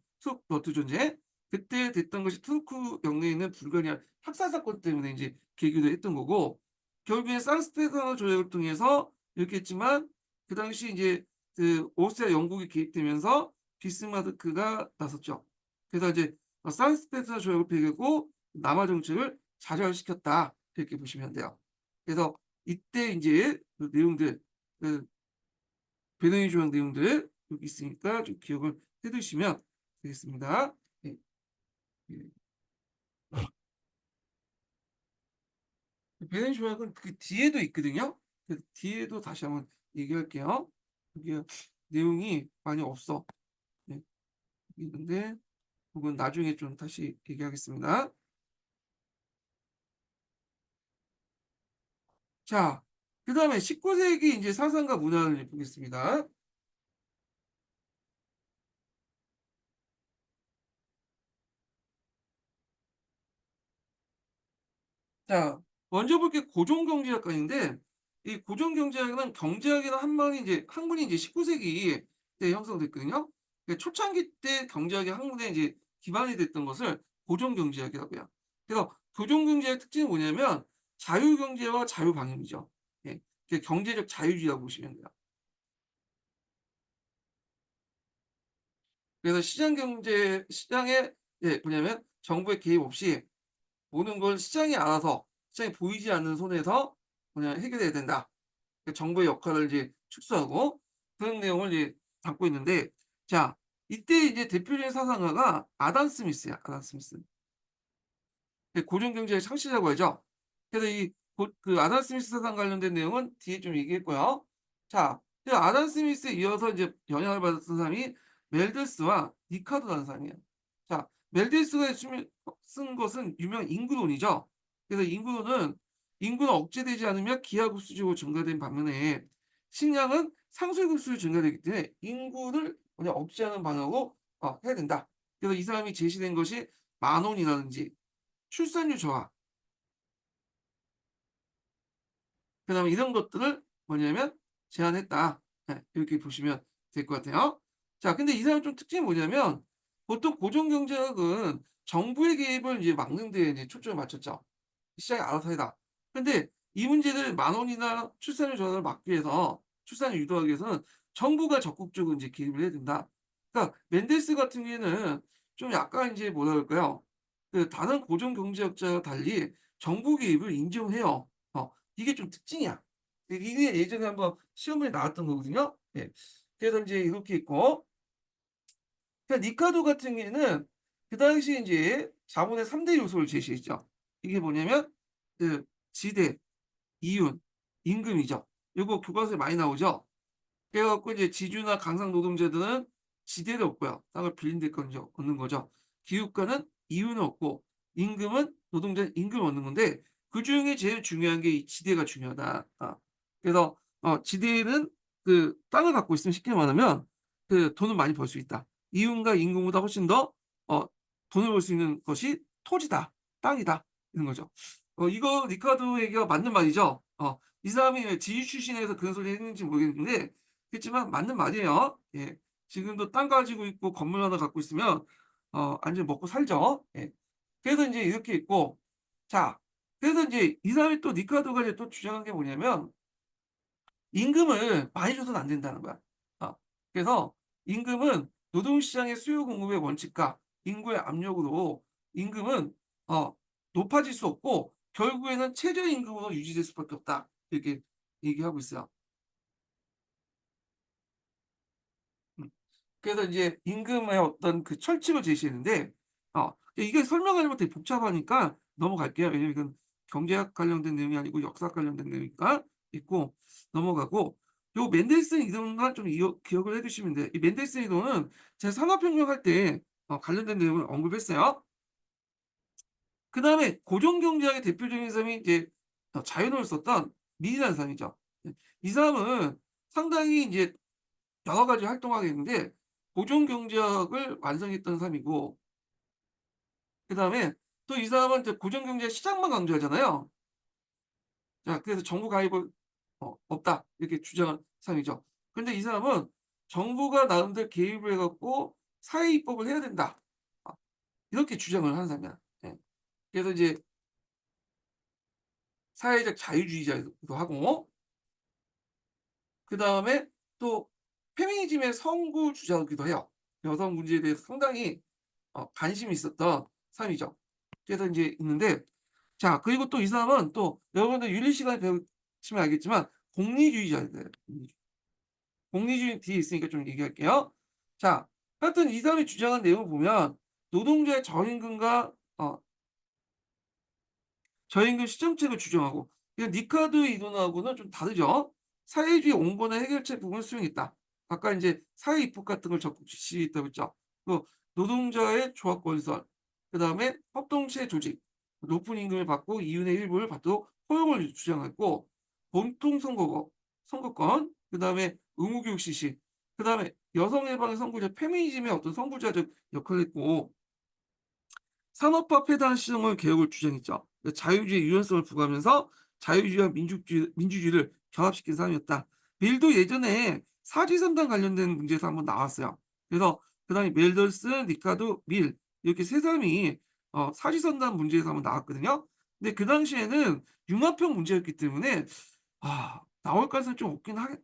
너투 전쟁. 그때 됐던 것이 투르크 영내에 있는 불가리아 학살 사건 때문에 인제 계기도 했던 거고, 결국에 산스테파너 조약을 통해서 이렇게 했지만, 그 당시 인제 그 오스트리아 영국이 개입되면서 비스마르크가 나섰죠. 그래서 이제 산스테파너 조약을 폐기하고 남하 정책을 좌절시켰다, 이렇게 보시면 돼요. 그래서 이때 인제 그 내용들, 그 배너의 조약 내용들 여기 있으니까 좀 기억을 해 두시면 되겠습니다. 예. 예. 배너의 조약은 그 뒤에도 있거든요. 그 뒤에도 다시 한번 얘기할게요. 이게 내용이 많이 없어. 네. 있는데 그건 나중에 좀 다시 얘기하겠습니다. 자, 그다음에 19 세기 인제 사상과 문화를 보겠습니다. 자, 먼저 볼 게 고종경제학관인데, 이 고종경제학은 경제학이라는 학문이 이제 19 세기 때 형성됐거든요. 그 초창기 때 경제학의 학문에 이제 기반이 됐던 것을 고종경제학이라고 해요. 그래서 고종경제의 특징은 뭐냐면 자유경제와 자유방임이죠. 예. 그 경제적 자유주의라고 보시면 돼요. 그래서 시장에, 예, 뭐냐면 정부의 개입 없이 모든 걸 시장이 알아서, 시장이 보이지 않는 손에서 그냥 해결해야 된다. 그 정부의 역할을 이제 축소하고, 그런 내용을 이제 담고 있는데, 자, 이때 이제 대표적인 사상가가 아담 스미스야, 아담 스미스. 그 고전경제의 창시자고 하죠. 그래서 그 아담 스미스 사상 관련된 내용은 뒤에 좀 얘기했고요. 자, 그 아담 스미스에 이어서 이제 영향을 받았던 사람이 멜들스와 니카드라는 사람이에요. 자, 멜들스가 쓴 것은 유명 인구론이죠. 그래서 인구는 억제되지 않으면 기하급수적으로 증가된 반면에, 식량은 상수급수로 증가되기 때문에 인구를 그냥 억제하는 방향으로 해야 된다. 그래서 이 사람이 제시된 것이 만원이라든지 출산율 저하, 그다음에 이런 것들을 뭐냐면 제안했다. 예, 이렇게 보시면 될 것 같아요. 자, 근데 이 사람의 좀 특징이 뭐냐면 보통 고정경제학은 정부의 개입을 이제 막는 데에 이제 초점을 맞췄죠. 시장이 알아서 해라. 근데 이 문제를 만원이나 출산율 전환을 막기 위해서 출산을 유도하기 위해서는 정부가 적극적으로 인제 개입을 해야 된다. 그러니까 맨델스 같은 경우에는 좀 약간 인제 뭐라 그럴까요? 그 다른 고정 경제학자와 달리 정부 개입을 인정해요. 이게 좀 특징이야. 이게 예전에 한번 시험에 나왔던 거거든요. 예. 그래서 인제 이렇게 있고, 그러니까 니카도 같은 경우에는 그 당시에 인제 자본의 3대 요소를 제시했죠. 이게 뭐냐면 그 지대, 이윤, 임금이죠. 요거 교과서에 많이 나오죠. 그래 갖고 이제 지주나 강상 노동자들은 지대를 얻고요. 땅을 빌린 데 건져 얻는 거죠. 기업가는 이윤을 얻고 임금은 노동자는 임금을 얻는 건데 그중에 제일 중요한 게 이 지대가 중요하다. 그래서 지대는 그 땅을 갖고 있으면 쉽게 말하면 그 돈을 많이 벌 수 있다. 이윤과 임금보다 훨씬 더 어 돈을 벌 수 있는 것이 토지다, 땅이다 이런 거죠. 이거 리카르도 얘기가 맞는 말이죠. 이 사람이 왜 지휘 출신에서 그런 소리 했는지 모르겠는데 그렇지만 맞는 말이에요. 예. 지금도 땅 가지고 있고 건물 하나 갖고 있으면 완전히 먹고 살죠. 예. 그래서 인제 이렇게 있고, 자, 그래서 인제 이 사람이 또 리카르도가 이제 또 주장한 게 뭐냐면 임금을 많이 줘서는 안 된다는 거야. 어. 그래서 임금은 노동시장의 수요 공급의 원칙과 인구의 압력으로 임금은 어 높아질 수 없고 결국에는 최저임금으로 유지될 수밖에 없다. 이렇게 얘기하고 있어요. 음. 그래서 인제 임금의 어떤 그 철칙을 제시했는데 이게 설명하려면 되게 복잡하니까 넘어갈게요. 왜냐면 이건 경제학 관련된 내용이 아니고 역사학 관련된 내용이니까 읽고 넘어가고, 요 맨델슨 이론만 좀 기억을 해 두시면 돼요. 이 맨델슨 이론은 제가 산업혁명 할 때 관련된 내용을 언급했어요. 그다음에 고정경제학의 대표적인 사람이 이제 자연을 썼던 밀이라는 사람이죠. 이 사람은 상당히 인제 여러 가지 활동하게 됐는데 고정 경제학을 완성했던 사람이고, 그다음에 또 이 사람은 이제 고정 경제 시장만 강조하잖아요. 자, 그래서 정부 가입은 없다 이렇게 주장한 사람이죠. 근데 이 사람은 정부가 나름대로 개입을 해 갖고 사회 입법을 해야 된다. 어 이렇게 주장을 하는 사람이야. 예. 그래서 이제 사회적 자유주의자이기도 하고, 그다음에 또 페미니즘의 선구 주자이기도 해요. 여성 문제에 대해서 상당히 관심이 있었던 사람이죠. 그래서 인제 있는데, 자, 그리고 또 이 사람은 또 여러분들 윤리 시간에 배우시면 알겠지만 공리주의자예요. 공리주의 뒤에 있으니까 좀 얘기할게요. 자, 하여튼 이 사람이 주장한 내용을 보면 노동자의 저임금과 저임금 시정책을 주장하고, 이건 니카드 이론하고는 좀 다르죠. 사회주의 온건의 해결책 부분을 수용했다. 아까 인제 사회 입법 같은 걸 적극 지지했다고 했죠. 또 노동자의 조합 건설, 그다음에 협동체 조직, 높은 임금을 받고 이윤의 일부를 받도록 허용을 주장했고, 본통 선거권, 그다음에 의무교육 실시, 그다음에 여성 해방의 선구자 페미니즘의 어떤 선구자적 역할을 했고, 산업화 폐단 시정을 개혁을 주장했죠. 그 자유주의 유연성을 부과하면서 자유주의와 민주주의를 결합시킨 사람이었다. 밀도 예전에 사지선단 관련된 문제에서 한번 나왔어요. 그래서 그다음에 멜더슨, 리카드, 밀 이렇게 세 사람이 사지선단 문제에서 한번 나왔거든요. 근데 그 당시에는 융합형 문제였기 때문에 나올 가능성이 좀 없긴 할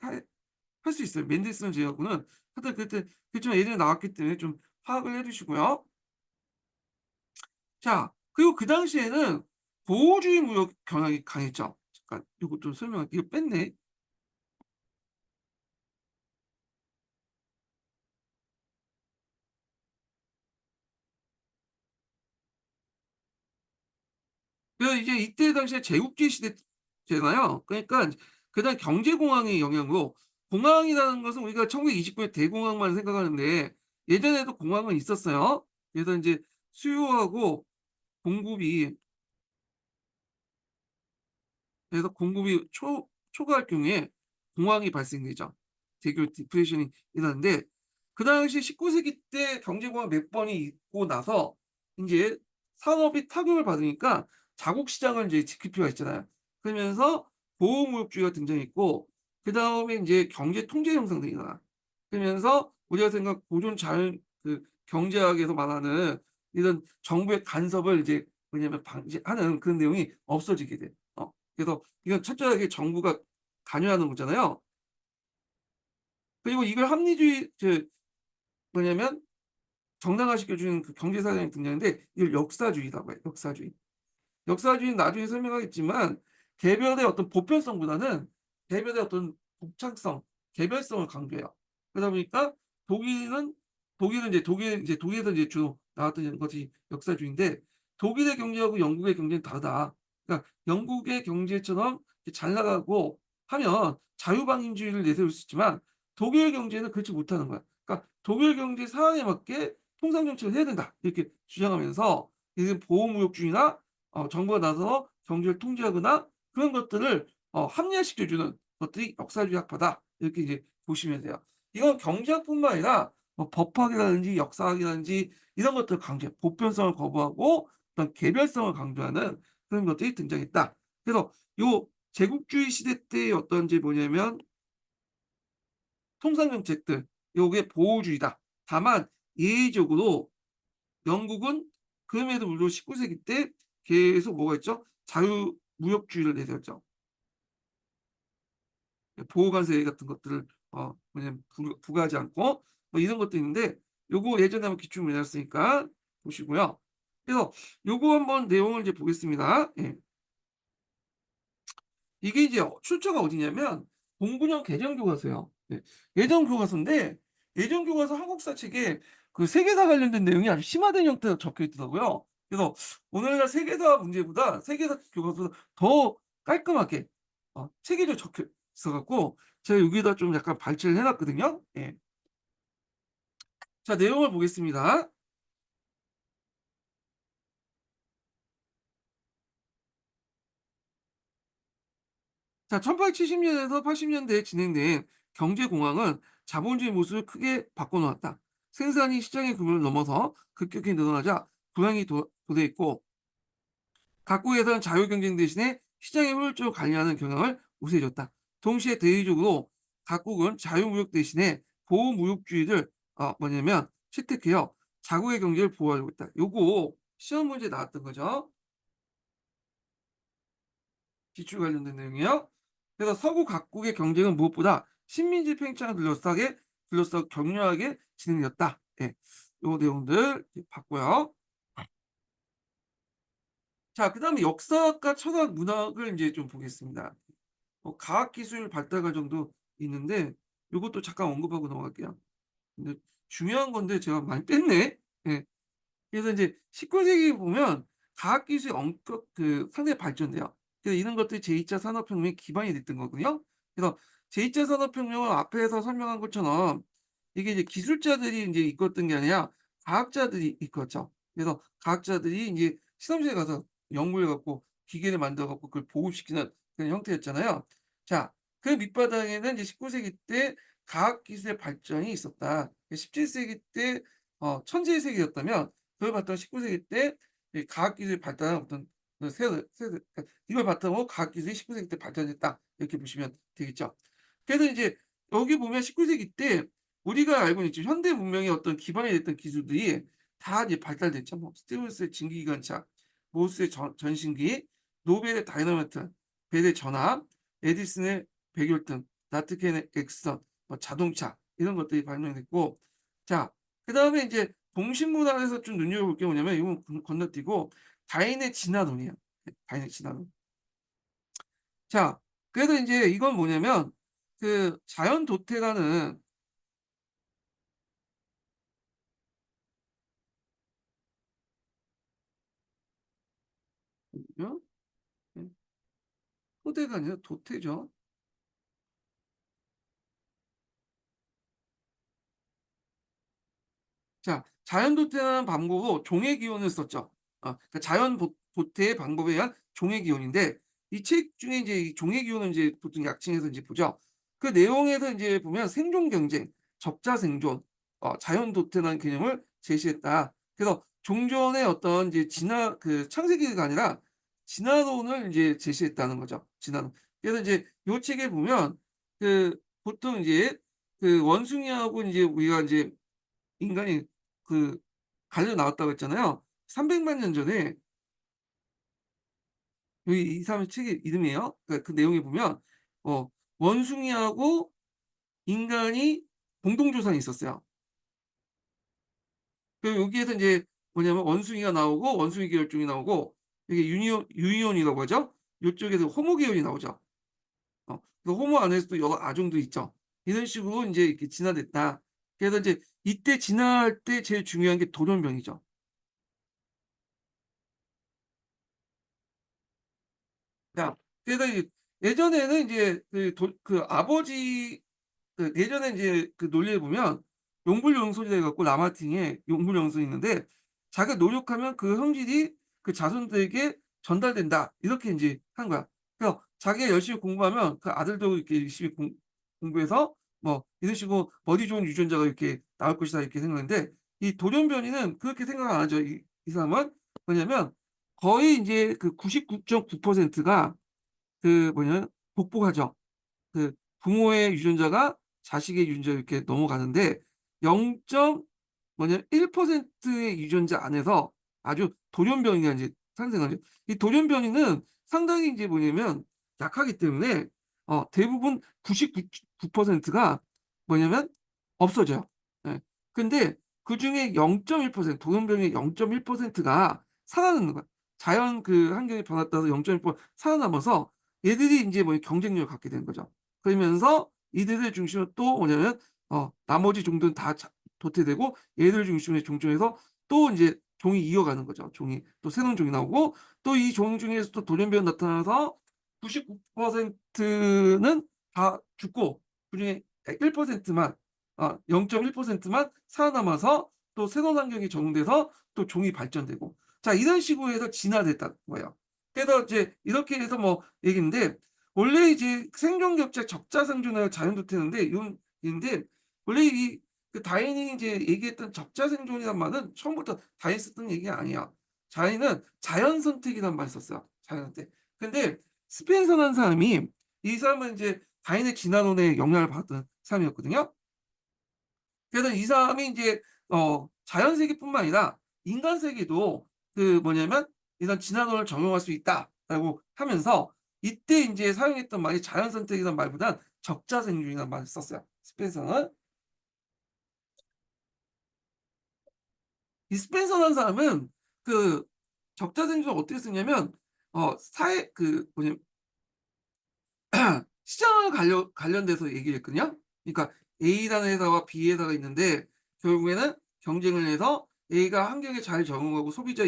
수 있어요. 맨델슨 제외하고는. 하여튼 그때 그렇지만 예전에 나왔기 때문에 좀 파악을 해 주시고요. 자, 그리고 그 당시에는 보호주의 무역 경향이 강했죠. 잠깐 요거 좀 이거 뺐네. 그래서 이제 이때 당시에 제국주의 시대잖아요. 그러니까 그다음 경제공황의 영향으로, 공황이라는 것은 우리가 1929년 대공황만 생각하는데 예전에도 공황은 있었어요. 그래서 인제 수요하고 공급이 그래서 공급이 초과할 경우에 공황이 발생되죠. 대규모 디프레션이 일어나는데, 그 당시 19 세기 때 경제공황 몇 번이 있고 나서 인제 산업이 타격을 받으니까 자국 시장을 인제 지킬 필요가 있잖아요. 그러면서 보호무역주의가 등장했고, 그다음에 인제 경제 통제 형성 등이 일어나. 그러면서 우리가 생각 고존 자연 경제학에서 말하는 이런 정부의 간섭을 이제 뭐냐면 방지하는 그런 내용이 없어지게 돼. 그래서 이건 철저하게 정부가 관여하는 거잖아요. 그리고 이걸 합리주의 뭐냐면 정당화시켜 주는 그 경제 사상이 등장하는데 이걸 역사주의라고 해요, 역사주의. 역사주의는 나중에 설명하겠지만 개별의 어떤 보편성보다는 개별의 어떤 독창성, 개별성을 강조해요. 그러다 보니까 독일은 독일에서 이제 주로 나왔던 것이 역사주의인데 독일의 경제하고 영국의 경제는 다르다. 그러니까 영국의 경제처럼 이렇게 잘 나가고 하면 자유방임주의를 내세울 수 있지만 독일 경제는 그렇지 못하는 거야. 그러니까 독일 경제 상황에 맞게 통상 정책을 해야 된다. 이렇게 주장하면서 이런 보호무역주의나 정부가 나서서 경제를 통제하거나 그런 것들을 합리화시켜 주는 것들이 역사주의 학파다. 이렇게 이제 보시면 돼요. 이건 경제학뿐만 아니라 뭐 법학이라든지 역사학이라든지 이런 것들을 강조해 보편성을 거부하고 어떤 개별성을 강조하는 그런 것들이 등장했다. 그래서 요 제국주의 시대 때의 어떤 이제 뭐냐면 통상 정책들 요게 보호주의다. 다만 예외적으로 영국은 그럼에도 불구하고 19 세기 때 계속 뭐가 있죠? 자유무역주의를 내세웠죠. 보호 관세 같은 것들을 뭐냐면 부과하지 않고 뭐 이런 것도 있는데 요거 예전에 한번 기출 문제였으니까 보시고요. 그래서 요거 한번 내용을 이제 보겠습니다. 예. 이게 이제 출처가 어디냐면 공군형 개정 교과서예요. 예. 예전 교과서인데 예전 교과서 한국사 책에 그 세계사 관련된 내용이 아주 심화된 형태로 적혀 있더라고요. 그래서 오늘날 세계사 문제보다 세계사 교과서보다 더 깔끔하게 체계적으로 적혀 있어 갖고 제가 여기다 좀 약간 발췌를 해 놨거든요. 예. 자 내용을 보겠습니다. 자 1870 년에서 80 년대에 진행된 경제공황은 자본주의 모습을 크게 바꿔 놓았다. 생산이 시장의 규모를 넘어서 급격히 늘어나자 불황이 도래했고 각국에서는 자유경쟁 대신에 시장의 효율적으로 관리하는 경향을 우세해졌다. 동시에 대의적으로 각국은 자유무역 대신에 보호무역주의를 뭐냐면 채택해요. 자국의 경제를 보호하려고 했다. 요거 시험 문제 나왔던 거죠. 기출 관련된 내용이요. 그래서 서구 각국의 경쟁은 무엇보다 식민지 팽창을 둘러싸 격렬하게 진행되었다. 예. 요 내용들 봤고요. 자, 그다음에 역사학과 철학 문학을 이제 좀 보겠습니다. 과학기술 발달 과정도 있는데 요것도 잠깐 언급하고 넘어갈게요. 근데 중요한 건데 제가 많이 뺐네. 예. 그래서 인제 19 세기 보면 과학기술이 엄격 상당히 발전돼요. 그래서 이런 것들이 제2 차 산업혁명의 기반이 됐던 거고요. 그래서 제2 차 산업혁명은 앞에서 설명한 것처럼 이게 이제 기술자들이 인제 이끌었던 게 아니라 과학자들이 이끌었죠. 그래서 과학자들이 인제 실험실에 가서 연구해 갖고 기계를 만들어 갖고 그걸 보급시키는 그런 형태였잖아요. 자, 그 밑바탕에는 이제 19 세기 때 과학기술의 발전이 있었다. 17 세기 때 천재의 세계였다면 그걸 바탕으로 19 세기 때 이 과학기술이 발달한 어떤 그 세대 그러니까 이걸 바탕으로 과학기술이 19 세기 때 발전했다. 이렇게 보시면 되겠죠. 그래서 인제 여기 보면 19 세기 때 우리가 알고 있는 지금 현대 문명의 어떤 기반이 됐던 기술들이 다 이제 발달됐죠. 뭐 스티븐스의 증기기관차, 모스의 전신기, 노벨의 다이너마이트, 벨의 전압, 에디슨의 백열등, 나트캔의 엑스선, 뭐 자동차 이런 것들이 발명됐고 자 그다음에 인제 동식문학에서 좀 눈여겨볼 게 뭐냐면 이건 건너뛰고 다인의 진화론이에요. 다인의 진화론. 자 그래서 인제 이건 뭐냐면 자연 도태라는 뭐죠? 예. 토대가 아니라 도태죠. 자, 자연 도태하는 방법으로 종의 기원을 썼죠. 그러니까 자연 도태의 방법에 의한 종의 기원인데 이 책 중에 이제 이 종의 기원을 인제 보통 약칭해서 인제 보죠. 그 내용에서 인제 보면 생존 경쟁, 적자 생존, 자연 도태라는 개념을 제시했다. 그래서 종전의 어떤 이제 창세기가 아니라 진화론을 인제 제시했다는 거죠. 진화론. 그래서 인제 요 책에 보면 보통 이제 원숭이하고 이제 우리가 이제 인간이 그 갈려 나왔다고 했잖아요. 300만 년 전에 여기 이 사람의 책의 이름이에요. 그러니까 그 내용에 보면 어 원숭이하고 인간이 공동 조상이 있었어요. 여기에서 인제 뭐냐면 원숭이가 나오고 원숭이 계열종이 나오고 이게 유니온이라고 하죠. 요쪽에서 호모 계열이 나오죠. 그 호모 안에서도 여러 아종도 있죠. 이런 식으로 인제 이렇게 진화됐다. 그래서 인제 이때 진화할 때 제일 중요한 게 돌연변이죠. 자, 그래서 예전에는 인제 아버지 예전에 인제 논리에 보면 용불용설이라 해 갖고 라마틴에 용불용설이 있는데 자기가 노력하면 그 성질이 그 자손들에게 전달된다. 이렇게 인제 한 거야. 그래서 자기가 열심히 공부하면 그 아들도 이렇게 열심히 공부해서 뭐 이런 식으로 '머리 좋은 유전자가 이렇게 나올 것이다.' 이렇게 생각했는데 이 돌연변이는 그렇게 생각 안 하죠. 이 사람은 뭐냐면 거의 인제 그 99.9% 가 뭐냐면 복복하죠. 부모의 유전자가 자식의 유전자로 이렇게 넘어가는데 0. 뭐냐면 1%의 유전자 안에서 아주 돌연변이가 인제 탄생하죠. 이 돌연변이는 상당히 인제 뭐냐면 약하기 때문에 대부분 99% 가 뭐냐면 없어져요. 예. 근데 그중에 0.1% 돌연변이의 0.1%가 살아남는 거야. 자연 환경의 변화에 따라서 0.1% 살아남아서 얘들이 인제 경쟁력을 갖게 되는 거죠. 그러면서 이들을 중심으로 또 뭐냐면 나머지 종들은 다 도태되고 얘들 중심의 종족에서 또 인제 종이 이어가는 거죠. 종이 또 새로운 종이 나오고 또 이 종 중에서 또 돌연변이 나타나서 99%는 다 죽고 그중에 1%만 0.1%만 살아남아서 또 새로운 환경에 적응돼서 또 종이 발전되고 자 이런 식으로 해서 진화됐다는 거예요. 그래서 이제 이렇게 해서 얘기인데 원래 이제 생존 격차 적자 생존하고 자연 도태인데 이런 인데 원래 다윈이 이제 얘기했던 적자 생존이란 말은 처음부터 다윈이 썼던 얘기가 아니야. 다윈은 자연 선택이란 말을 썼어요. 자연 선택. 근데 스펜서라는 사람이 이 사람은 이제 다윈의 진화론에 영향을 받은 사람이었거든요. 그래서 이 사람이 인제 자연 세계뿐만 아니라 인간 세계도 뭐냐면 "이런 진화론을 적용할 수 있다."라고 하면서 이때 인제 사용했던 말이 자연 선택이라는 말보단 적자생존이라는 말을 썼어요, 스펜서는. 이 스펜서라는 사람은 그 적자생존을 어떻게 쓰냐면 사회 뭐냐면 시장을 관련돼서 얘기를 했거든요. 그러니까 A라는 회사와 B 회사가 있는데 결국에는 경쟁을 해서 A가 환경에 잘 적응하고 소비자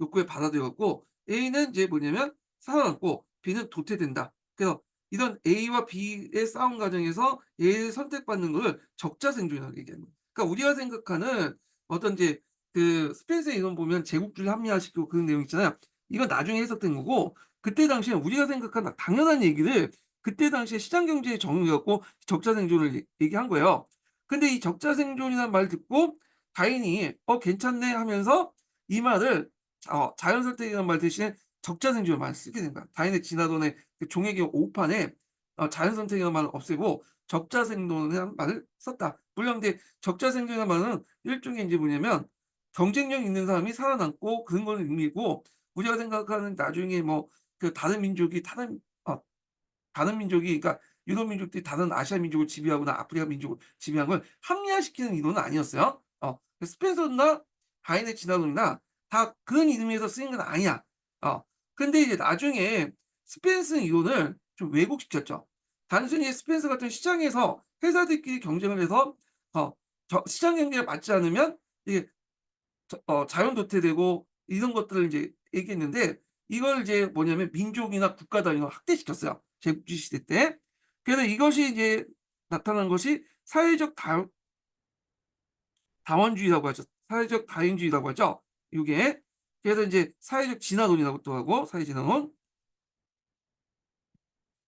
욕구에 받아들여 갖고 A는 이제 뭐냐면 살아남고 B는 도태된다. 그래서 이런 A와 B의 싸움 과정에서 A를 선택받는 거를 적자생존이라고 얘기하는 거예요. 그러니까 우리가 생각하는 어떤 이제 스펜서의 이론 보면 제국주의 합리화시키고 그런 내용 있잖아요. 이건 나중에 해석된 거고 그때 당시에 우리가 생각하는 당연한 얘기를 그때 당시에 시장 경제에 적응해 갖고 적자 생존을 얘기한 거예요. 근데 이 적자 생존이라는 말을 듣고 다인이 괜찮네." 하면서 이 말을 자연 선택이라는 말 대신에 적자 생존을 많이 쓰게 된 거야. 다인의 진화론의 종횡의 오판에 자연 선택이라는 말을 없애고 적자 생존이라는 말을 썼다. 물론 근데 적자 생존이라는 말은 일종의 인제 뭐냐면 경쟁력 있는 사람이 살아남고 그런 걸 의미고 우리가 생각하는 나중에 다른 민족이 다른 민족이 그러니까 유럽 민족들이 다른 아시아 민족을 지배하거나 아프리카 민족을 지배한 걸 합리화시키는 이론은 아니었어요. 스펜서나 바인의 진화론이나 다 그런 의미에서 쓰인 건 아니야. 근데 이제 나중에 스펜서 이론을 좀 왜곡시켰죠. 단순히 스펜서 같은 시장에서 회사들끼리 경쟁을 해서 시장 경제에 맞지 않으면 이게 자연 도태되고 이런 것들을 인제 얘기했는데 이걸 이제 뭐냐면 민족이나 국가 단위로 확대시켰어요, 제국주의 시대 때. 그래서 이것이 이제 나타난 것이 사회적 다원주의라고 하죠. 사회적 다인주의라고 하죠, 요게. 그래서 인제 사회적 진화론이라고도 하고 사회 진화론.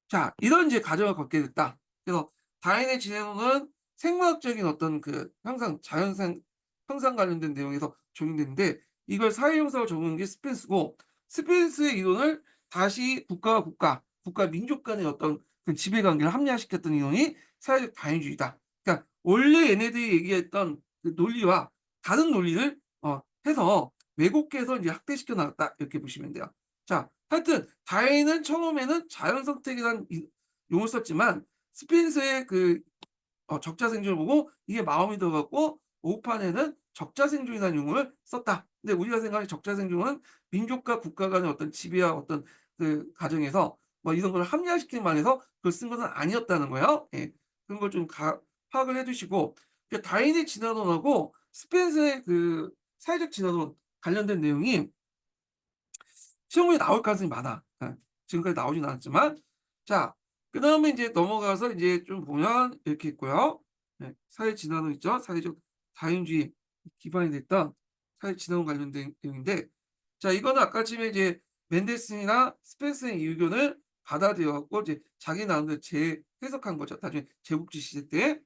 자 이런 이제 과정을 겪게 됐다. 그래서 다윈의 진화론은 생물학적인 어떤 항상 자연상 형상 관련된 내용에서 적용되는데 이걸 사회 형사로 적용한 게 스펜스고 스펜스의 이론을 다시 국가와 국가, 국가 민족 간의 어떤 그 지배관계를 합리화시켰던 이론이 사회적 다인주의다. 그러니까 원래 얘네들이 얘기했던 그 논리와 다른 논리를 해서 왜곡해서 이제 확대시켜 나갔다 이렇게 보시면 돼요. 자, 하여튼 다윈은 처음에는 자연 선택이라는 이 용어를 썼지만 스펜서의 그 적자생존을 보고 이게 마음이 들어 갖고 오판에는 적자생존이라는 용어를 썼다. 근데 우리가 생각하는 적자생존은 민족과 국가 간의 어떤 지배와 어떤 그 과정에서 뭐 이런 걸 합리화시키는 말에서 그걸 쓴 것은 아니었다는 거예요. 예. 그런 걸 좀 파악을 해 두시고 다윈의 진화론하고 스펜서의 그 사회적 진화론 관련된 내용이 시험에 나올 가능성이 많아. 예. 지금까지 나오진 않았지만. 자, 그다음에 인제 넘어가서 인제 좀 보면 이렇게 있고요. 네. 사회 진화론 있죠. 사회적 다인주의 기반이 됐던 사회 진화론 관련된 내용인데 자 이거는 아까쯤에 이제 맨델슨이나 스펜서의 의견을 받아들여 갖고 이제 자기 나름대로 재해석한 거죠. 나중에 제국주의 시대 때.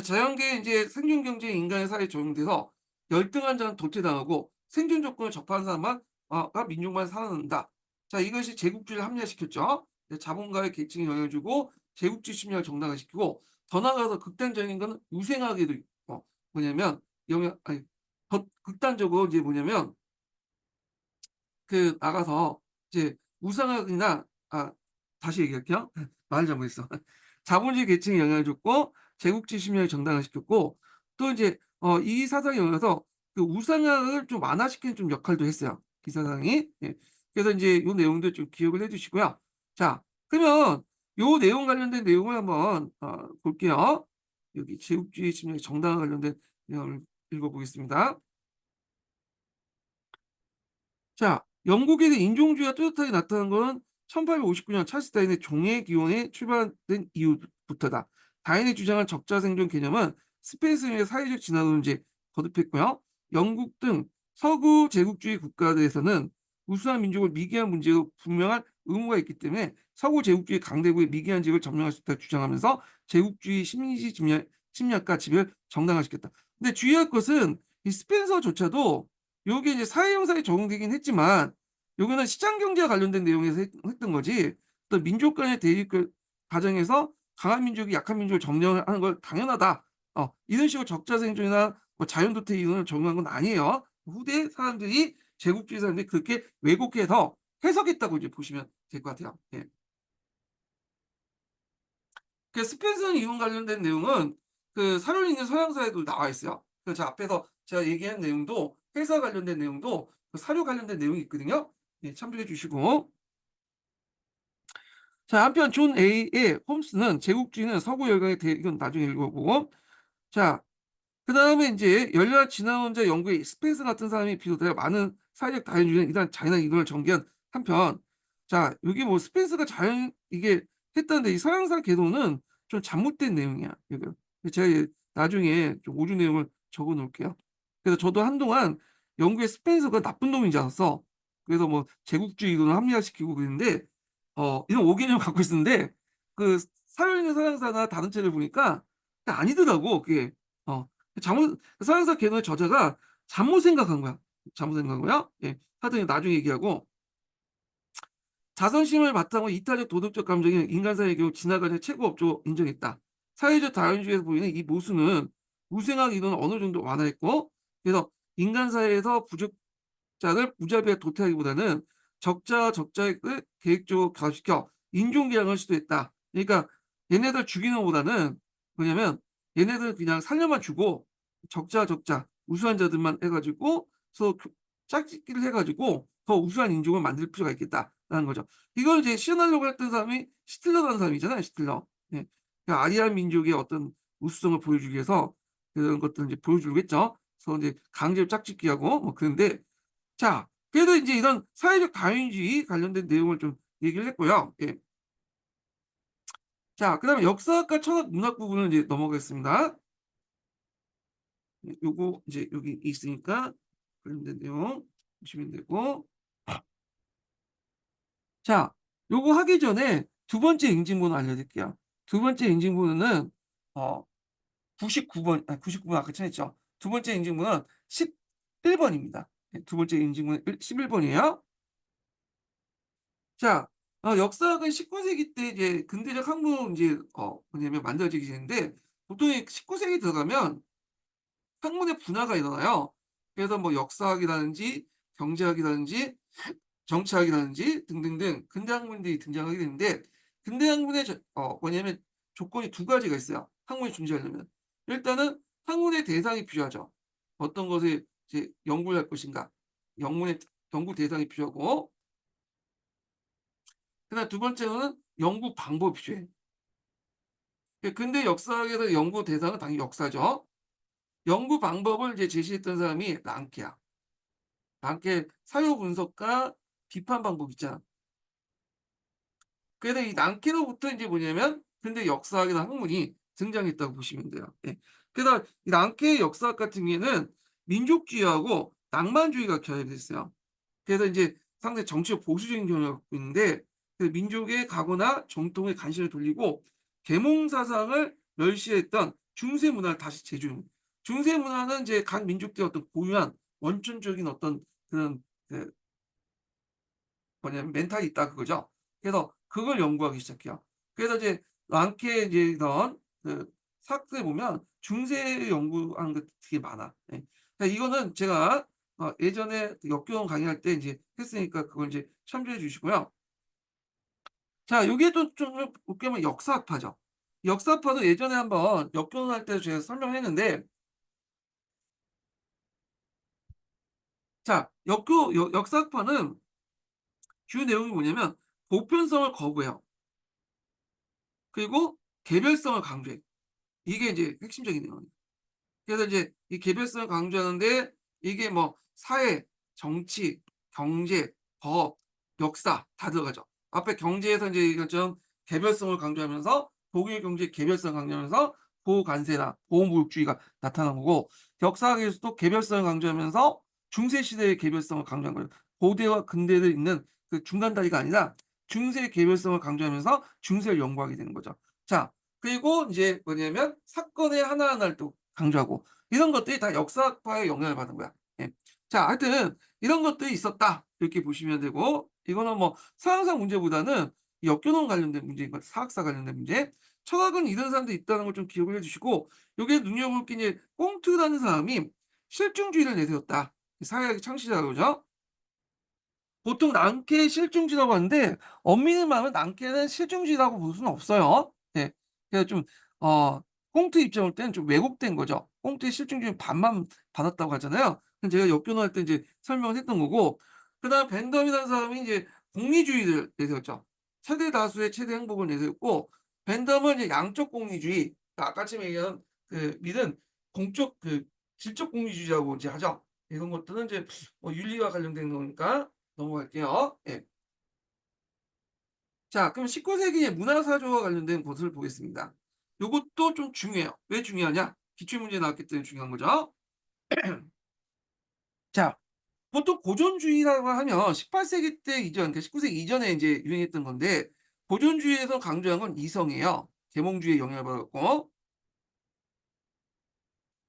자연계에 인제 생존 경쟁이 인간의 사회에 적용돼서 열등한 자는 도태당하고 생존 조건을 접한 사람만 가 민족만 살아남는다. 자 이것이 제국주의를 합리화시켰죠. 자본가의 계층에 영향을 주고 제국주의 심리를 정당화시키고 더 나아가서 극단적인 거는 우생학에도 뭐냐면 영향 아니 더 극단적으로 이제 뭐냐면 그 나가서 이제 우상학이나 다시 얘기할게요. 말을 잘못했어. 자본주의 계층에 영향을 줬고 제국주의 심리를 정당화시켰고 또 인제 이 사상에 영향해서 그 우상학을 좀 완화시키는 좀 역할도 했어요, 이 사상이. 예. 그래서 인제 요 내용들 좀 기억을 해 두시고요. 자 그러면 요 내용 관련된 내용을 한번 볼게요. 여기 제국주의 심리의 정당화 관련된 내용을 읽어 보겠습니다. 자, 영국에서 인종주의가 뚜렷하게 나타난 것은 1859년 찰스 다윈의 종의 기원에 출발된 이후부터다. 다윈의 주장한 적자 생존 개념은 스페인의 사회적 진화론을 이제 거듭했고요. 영국 등 서구 제국주의 국가들에서는 우수한 민족을 미개한 문제로 분명한 의무가 있기 때문에 서구 제국주의 강대국의 미개한 지역을 점령할 수 있다고 주장하면서 제국주의 심리학과 지배를 정당화시켰다. 근데 주의할 것은 이 스펜서조차도 요게 이제 사회 형사에 적용되긴 했지만 요거는 시장 경제와 관련된 내용에서 했던 거지 또 민족 간의 대립 그 과정에서 강한 민족이 약한 민족을 점령을 하는 걸 당연하다. 이런 식으로 적자 생존이나 뭐 자연도태 이론을 적용한 건 아니에요. 후대 사람들이 제국주의 사람들이 그렇게 왜곡해서 해석했다고 이제 보시면 될 것 같아요. 예. 그 스펜서 이론 관련된 내용은 그 사료를 읽는 서양사에도 나와 있어요. 그 저 앞에서 제가 얘기한 내용도 회사 관련된 내용도 그 사료 관련된 내용이 있거든요. 예 참조해 주시고. 자 한편 존 A의 홈스는 제국주의는 서구 열강의 대 이건 나중에 읽어 보고 자 그다음에 인제 열렬한 진화론자 연구에 스펜서 같은 사람이 비롯하여 많은 사회적 다인주의는 이러한 잔인한 이론을 전개한 한편 자 여기 뭐 스펜서가 자연 이게 했다는데 이 서양사 계도는 좀 잘못된 내용이야 이거. 제가 나중에 좀 오류 내용을 적어 놓을게요. 그래서 저도 한동안 영국의 스펜서가 나쁜 놈인 줄 알았어. 그래서 뭐 제국주의 이론을 합리화시키고 그랬는데 이런 오개념을 갖고 있었는데 그 사려 있는 서양사나 다른 책을 보니까 아니더라고 그게. 어. 잘못 서양사 계도의 저자가 잘못 생각한 거야. 잘못 생각한 거야. 예. 하여튼 나중에 얘기하고 자선심을 바탕으로 이타적 도덕적 감정이 인간 사회의 경우 지나가는 최고 업적으로 인정했다. 사회적 다원주의에서 보이는 이 모순은 우생학 이론을 어느 정도 완화했고 그래서 인간 사회에서 부적자를 무자비하게 도태하기보다는 적자와 적자를 계획적으로 가시켜 인종개혁을 시도했다. 그러니까 얘네들 죽이는 것보다는 뭐냐면 얘네들 그냥 살려만 주고 적자 우수한 자들만 해 가지고 서로 짝짓기를 해 가지고 더 우수한 인종을 만들 필요가 있겠다라는 거죠. 이걸 이제 실현하려고 했던 사람이 시틀러라는 사람이잖아요, 시틀러. 예. 그 아리안 민족의 어떤 우수성을 보여주기 위해서 그런 것들을 이제 보여주려고 했죠. 그래서 이제 강제로 짝짓기하고 뭐 그런데 자 그래도 인제 이런 사회적 다민주의 관련된 내용을 좀 얘기를 했고요. 예. 자 그다음에 역사학과 철학 문학 부분을 이제 넘어가겠습니다. 요거 이제 여기 있으니까 관련된 내용 보시면 되고 자 요거 하기 전에 두 번째 인증번호 알려드릴게요. 두 번째 인증번호는 어 99번 99번 아까 쳤죠. 두 번째 인증번호는 11 번입니다. 예 두 번째 인증번호 11 번이에요. 자 역사학은 19 세기 때 이제 근대적 학문 인제 뭐냐면 만들어지게 되는데, 보통 이 19 세기 들어가면 학문의 분화가 일어나요. 그래서 뭐 역사학이라든지 경제학이라든지 정치학이라든지 등등등 근대 학문들이 등장하게 되는데, 근대 학문의 뭐냐면 조건이 두 가지가 있어요, 학문이 존재하려면. 일단은 학문의 대상이 필요하죠. 어떤 것을 이제 연구를 할 것인가. 영문의 연구 대상이 필요하고, 그다음 두 번째로는 연구 방법이 필요해요. 근대 역사학에서 연구 대상은 당연히 역사죠. 연구 방법을 이제 제시했던 사람이 랑케야. 랑케 사료 분석과 비판 방법 있잖아. 그래서 이 랑케로부터 인제 뭐냐면 근대 역사학이나 학문이 등장했다고 보시면 돼요. 예. 그래서 이 랑케의 역사학 같은 경우에는 민족주의하고 낭만주의가 결합됐어요. 그래서 인제 상당히 정치적 보수적인 경향을 갖고 있는데, 그 민족의 과거나 전통에 관심을 돌리고 계몽 사상을 멸시했던 중세 문화를 다시 재조명. 중세 문화는 이제 각 민족들의 어떤 고유한 원천적인 어떤 그런 그 뭐냐면 멘탈이 있다 그거죠. 그래서 그걸 연구하기 시작해요. 그래서 이제 랑케의 이제 이런 그 사학에 보면 중세 연구하는 것 되게 많아. 예. 그러니까 이거는 제가 예전에 그 역경 강의할 때 인제 했으니까 그걸 인제 참조해 주시고요. 자, 요게 또 좀 어떻게 보면 역사학파죠. 역사파도 예전에 한번 역경할 때 제가 설명했는데, 자, 역사학파는 주요 내용이 뭐냐면 보편성을 거부해요. 그리고 개별성을 강조해. 이게 이제 핵심적인 내용이에요. 그래서 이제 이 개별성을 강조하는데, 이게 뭐 사회, 정치, 경제, 법, 역사 다 들어가죠. 앞에 경제에서 인제 이것처럼 개별성을 강조하면서 독일 경제의 개별성을 강조하면서 보호관세나 보호무역주의가 나타난 거고, 역사학에서도 개별성을 강조하면서 중세 시대의 개별성을 강조한 거예요. 고대와 근대를 잇는 그 중간 다리가 아니라 중세의 개별성을 강조하면서 중세를 연구하게 되는 거죠. 자, 그리고 인제 뭐냐면 사건의 하나하나를 또 강조하고, 이런 것들이 다 역사학파의 영향을 받은 거야. 예. 자, 하여튼 이런 것들이 있었다 이렇게 보시면 되고, 이거는 뭐 서양사 문제보다는 역교론 관련된 문제인 것 같아요. 사학사 관련된 문제. 철학은 이런 사람들이 있다는 걸 좀 기억을 해 주시고, 요게 눈여볼 게 이제 꽁트라는 사람이 실증주의를 내세웠다. 사회학의 창시자라고 그러죠. 보통 낭케 실중지라고 하는데, 엄밀히 말하면 낭케는 실중지라고 볼 수는 없어요. 네. 그래서 좀 꽁트 입장일 때는 좀 왜곡된 거죠. 꽁트의 실중지는 반만 받았다고 하잖아요. 그럼 제가 역변호할 때 인제 설명을 했던 거고, 그다음 벤덤이라는 사람이 이제 공리주의를 내세웠죠. 최대 다수의 최대 행복을 내세웠고, 벤덤은 이제 양적 공리주의, 그러니까 아까처럼 얘기한 그 밀은 공적 그 질적 공리주의라고 이제 하죠. 이런 것들은 이제 윤리와 관련된 거니까 넘어갈게요. 예. 자, 그럼 19 세기의 문화사조와 관련된 것을 보겠습니다. 요것도 좀 중요해요. 왜 중요하냐? 기출문제에 나왔기 때문에 중요한 거죠. 자, 보통 고전주의라고 하면 18 세기 때 이전, 그러니까 19 세기 이전에 인제 유행했던 건데, 고전주의에서 강조한 건 이성이에요. 계몽주의의 영향을 받았고,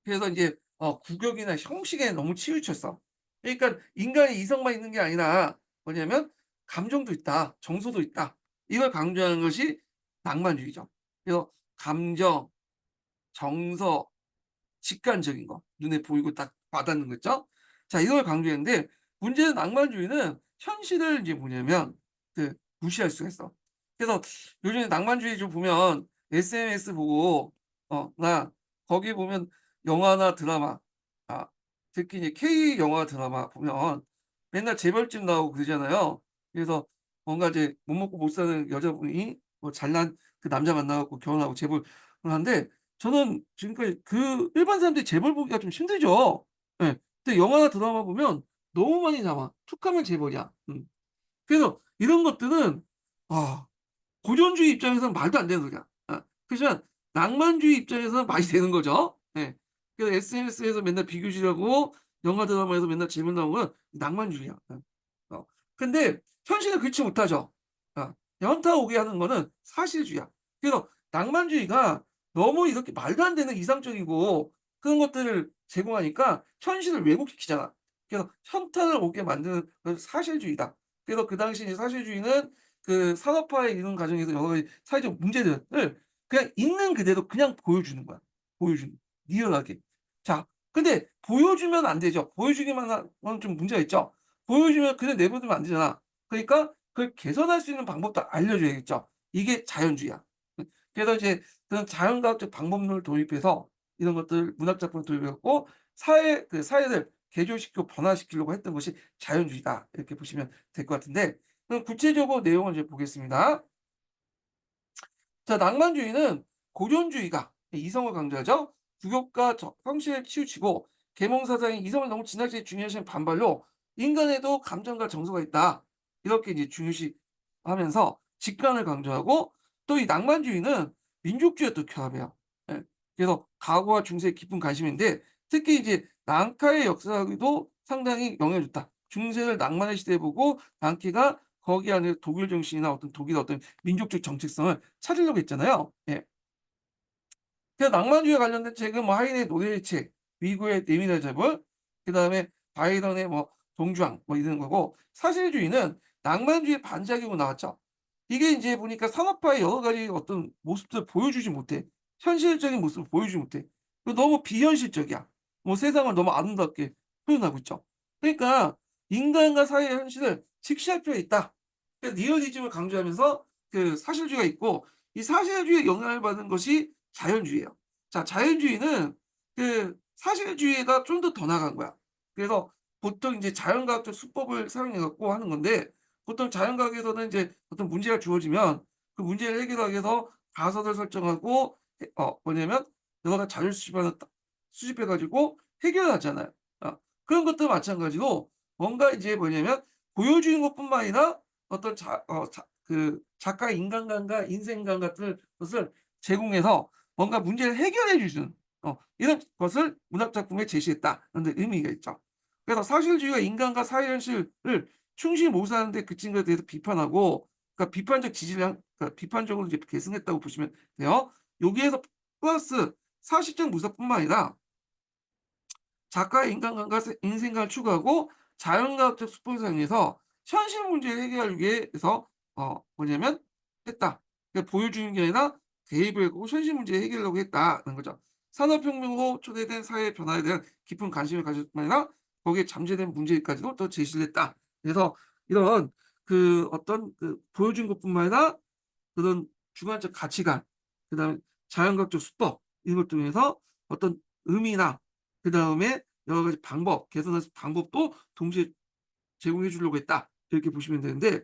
그래서 인제 국욕이나 형식에 너무 치우쳤어. 그러니까 인간의 이성만 있는 게 아니라 뭐냐면 감정도 있다. 정서도 있다. 이걸 강조하는 것이 낭만주의죠. 그래서 감정, 정서, 직관적인 거, 눈에 보이고 딱 와닿는 거 있죠. 자, 이걸 강조했는데, 문제는 낭만주의는 현실을 이제 뭐냐면 무시할 수가 있어. 그래서 요즘에 낭만주의 좀 보면 SNS 보고 나 거기 보면 영화나 드라마, 아 특히 이제 K 영화 드라마 보면 맨날 재벌집 나오고 그러잖아요. 그래서 뭔가 이제 못 먹고 못 사는 여자분이 뭐 잘난 그 남자 만나 갖고 결혼하고 재벌을 하는데, 저는 지금까지 그 일반 사람들이 재벌 보기가 좀 힘들죠. 예. 근데 영화나 드라마 보면 너무 많이 나와. 툭 하면 재벌이야. 그래서 이런 것들은 아 고전주의 입장에서는 말도 안 되는 소리야. 그지만 낭만주의 입장에서는 말이 되는 거죠. 예. 그래서 SNS에서 맨날 비교질하고 영화 드라마에서 맨날 재물 나오는 건 낭만주의야. 예. 어. 근데 현실은 그렇지 못하죠. 현타 오게 하는 거는 사실주의야. 그래서 낭만주의가 너무 이렇게 말도 안 되는 이상적이고 그런 것들을 제공하니까 현실을 왜곡시키잖아. 그래서 현타를 오게 만드는 건 사실주의다. 그래서 그 당시 이제 사실주의는 그 산업화에 이르는 과정에서 여러 가지 사회적 문제들을 그냥 있는 그대로 그냥 보여주는 거야. 보여주는 리얼하게. 자, 근데 보여주면 안 되죠. 보여주기만 하면 좀 문제가 있죠. 보여주면 그냥 내버려두면 안 되잖아. 그러니까 그걸 개선할 수 있는 방법도 알려줘야겠죠. 이게 자연주의야. 그래서 이제 그런 자연과학적 방법론을 도입해서 이런 것들 문학 작품을 도입해 갖고 사회를 개조시키고 변화시키려고 했던 것이 자연주의다. 이렇게 보시면 될 것 같은데, 그럼 구체적으로 내용을 이제 보겠습니다. 자, 낭만주의는 고전주의가 이성을 강조하죠. 구욕과 성실을 치우치고 계몽사상이 이성을 너무 지나치게 중요시하는 반발로 인간에도 감정과 정서가 있다. 이렇게 이제 중요시하면서 직관을 강조하고, 또 이 낭만주의는 민족주의와 또 결합해요. 예. 그래서 과거와 중세에 깊은 관심인데, 특히 이제 낭카의 역사에도 상당히 영향을 줬다. 중세를 낭만의 시대에 보고 낭케가 거기 안에 독일 정신이나 어떤 독일의 어떤 민족적 정체성을 찾으려고 했잖아요. 예. 그래서 낭만주의에 관련된 책은 뭐 하이네의 노래의 책, 미국의 네미네 잡을, 그다음에 바이런의 뭐 동주왕 뭐 이런 거고, 사실주의는 낭만주의 반작용으로 나왔죠. 이게 이제 보니까 산업화의 여러 가지 어떤 모습들을 보여주지 못해. 현실적인 모습을 보여주지 못해. 너무 비현실적이야. 뭐 세상을 너무 아름답게 표현하고 있죠. 그러니까 인간과 사회의 현실을 직시할 필요가 있다. 그러니까 리얼리즘을 강조하면서 그 사실주의가 있고, 이 사실주의에 영향을 받은 것이 자연주의예요. 자, 자연주의는 그 사실주의가 좀 더 나아간 거야. 그래서 보통 이제 자연과학적 수법을 사용해 갖고 하는 건데, 보통 자연과학에서는 이제 어떤 문제가 주어지면 그 문제를 해결하기 위해서 가설을 설정하고 뭐냐면 여러 가지 자료 수집하는 수집해 가지고 해결을 하잖아요. 그런 것도 마찬가지로 뭔가 이제 뭐냐면 보여주는 것뿐만 아니라 어떤 작가의 인간관과 인생관 같은 것을 제공해서 뭔가 문제를 해결해 주는 이런 것을 문학 작품에 제시했다는 의미가 있죠. 그래서 사실주의가 인간과 사회 현실을 충실히 모사하는 데 그친 것에 대해서 비판하고, 그러니까 비판적 지지를 그러니까 비판적으로 이제 계승했다고 보시면 돼요. 여기에서 플러스 사실적 묘사뿐만 아니라 작가의 인간관과 인생관을 추구하고 자연과학적 수법을 사용해서 현실 문제를 해결하기 위해서 뭐냐면 했다. 그러니까 보여주는 게 아니라 대입을 하고 현실 문제 해결하려고 했다는 거죠. 산업혁명으로 초래된 사회 변화에 대한 깊은 관심을 가질 뿐만 아니라 거기에 잠재된 문제까지도 또 제시를 했다. 그래서 이런 그 어떤 그 보여준 것뿐만 아니라 그런 주관적 가치관, 그다음에 자연과학적 수법 이런 것 통해서 어떤 의미나 그다음에 여러 가지 방법, 개선할 방법도 동시에 제공해 주려고 했다. 이렇게 보시면 되는데,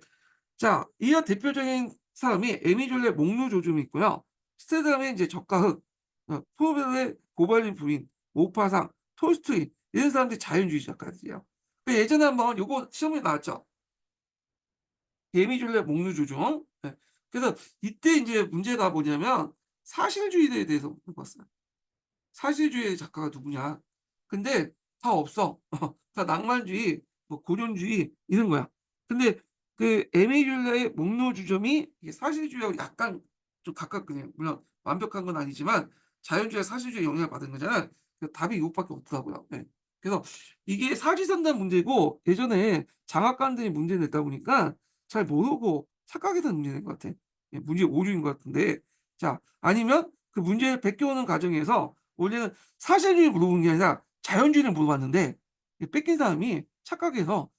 자, 이어 대표적인 사람이 에미졸레 목루조즘이 있고요. 스테담의 이제 적가흑, 포베르의 고발린 부인, 모파상, 톨스토이 이런 사람들이 자연주의 작가들이에요. 예전에 한번 요거 시험에 나왔죠. 에미졸레 목루조즘. 예. 그래서 이때 이제 문제가 뭐냐면 사실주의에 대해서 물어봤어요. 사실주의 작가가 누구냐. 근데 다 없어. 다 낭만주의, 뭐 고전주의 이런 거야. 근데 그 에미듈라의 목로주점이 이게 사실주의하고 약간 좀 가깝거든요. 물론 완벽한 건 아니지만 자연주의와 사실주의에 영향을 받은 거잖아요. 그 답이 이것밖에 없더라고요. 예. 그래서 이게 사지선단 문제고, 예전에 장학관들이 문제 냈다 보니까 잘 모르고 착각해서 문제 낸 것 같아. 예, 문제 오류인 것 같은데, 자, 아니면 그 문제를 베껴오는 과정에서 원래는 사실주의를 물어본 게 아니라 자연주의를 물어봤는데, 뺏긴 사람이 착각해서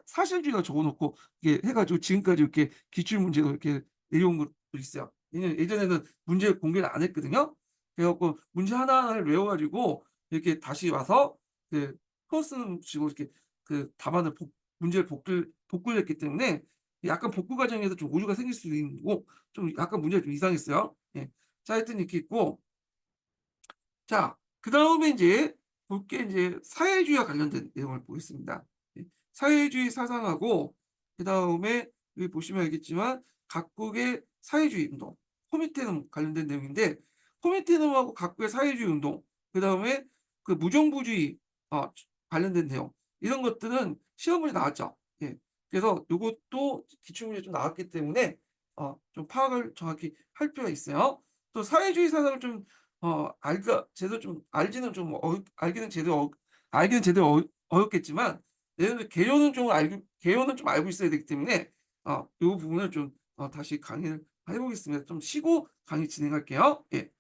사실주의가 적어놓고 이게 해가지고 지금까지 이렇게 기출문제로 이렇게 내려온 것도 있어요. 예전에는 문제 공개를 안 했거든요. 그래갖고 문제 하나하나를 외워가지고 이렇게 다시 와서 그 코러스는 식으로 이렇게 그 답안을 문제를 복구를 했기 때문에 약간 복구 과정에서 좀 오류가 생길 수도 있는 거고, 좀 약간 문제가 좀 이상했어요. 예. 자, 하여튼 이렇게 있고, 자, 그다음에 인제 볼 게 인제 사회주의와 관련된 내용을 보겠습니다. 예. 사회주의 사상하고, 그다음에 여기 보시면 알겠지만 각국의 사회주의 운동, 코미테넘 관련된 내용인데, 코미테넘하고 각국의 사회주의 운동, 그다음에 그 무정부주의 관련된 내용, 이런 것들은 시험문제 나왔죠. 예. 그래서 요것도 기출문제 좀 나왔기 때문에 좀 파악을 정확히 할 필요가 있어요. 또 사회주의 사상을 좀 알기가 제대로 좀 알기는 좀 알기는 제대로 어렵겠지만, 예를 들어 개요는 좀 알고 있어야 되기 때문에 요 부분을 좀 다시 강의를 해 보겠습니다. 좀 쉬고 강의 진행할게요. 예.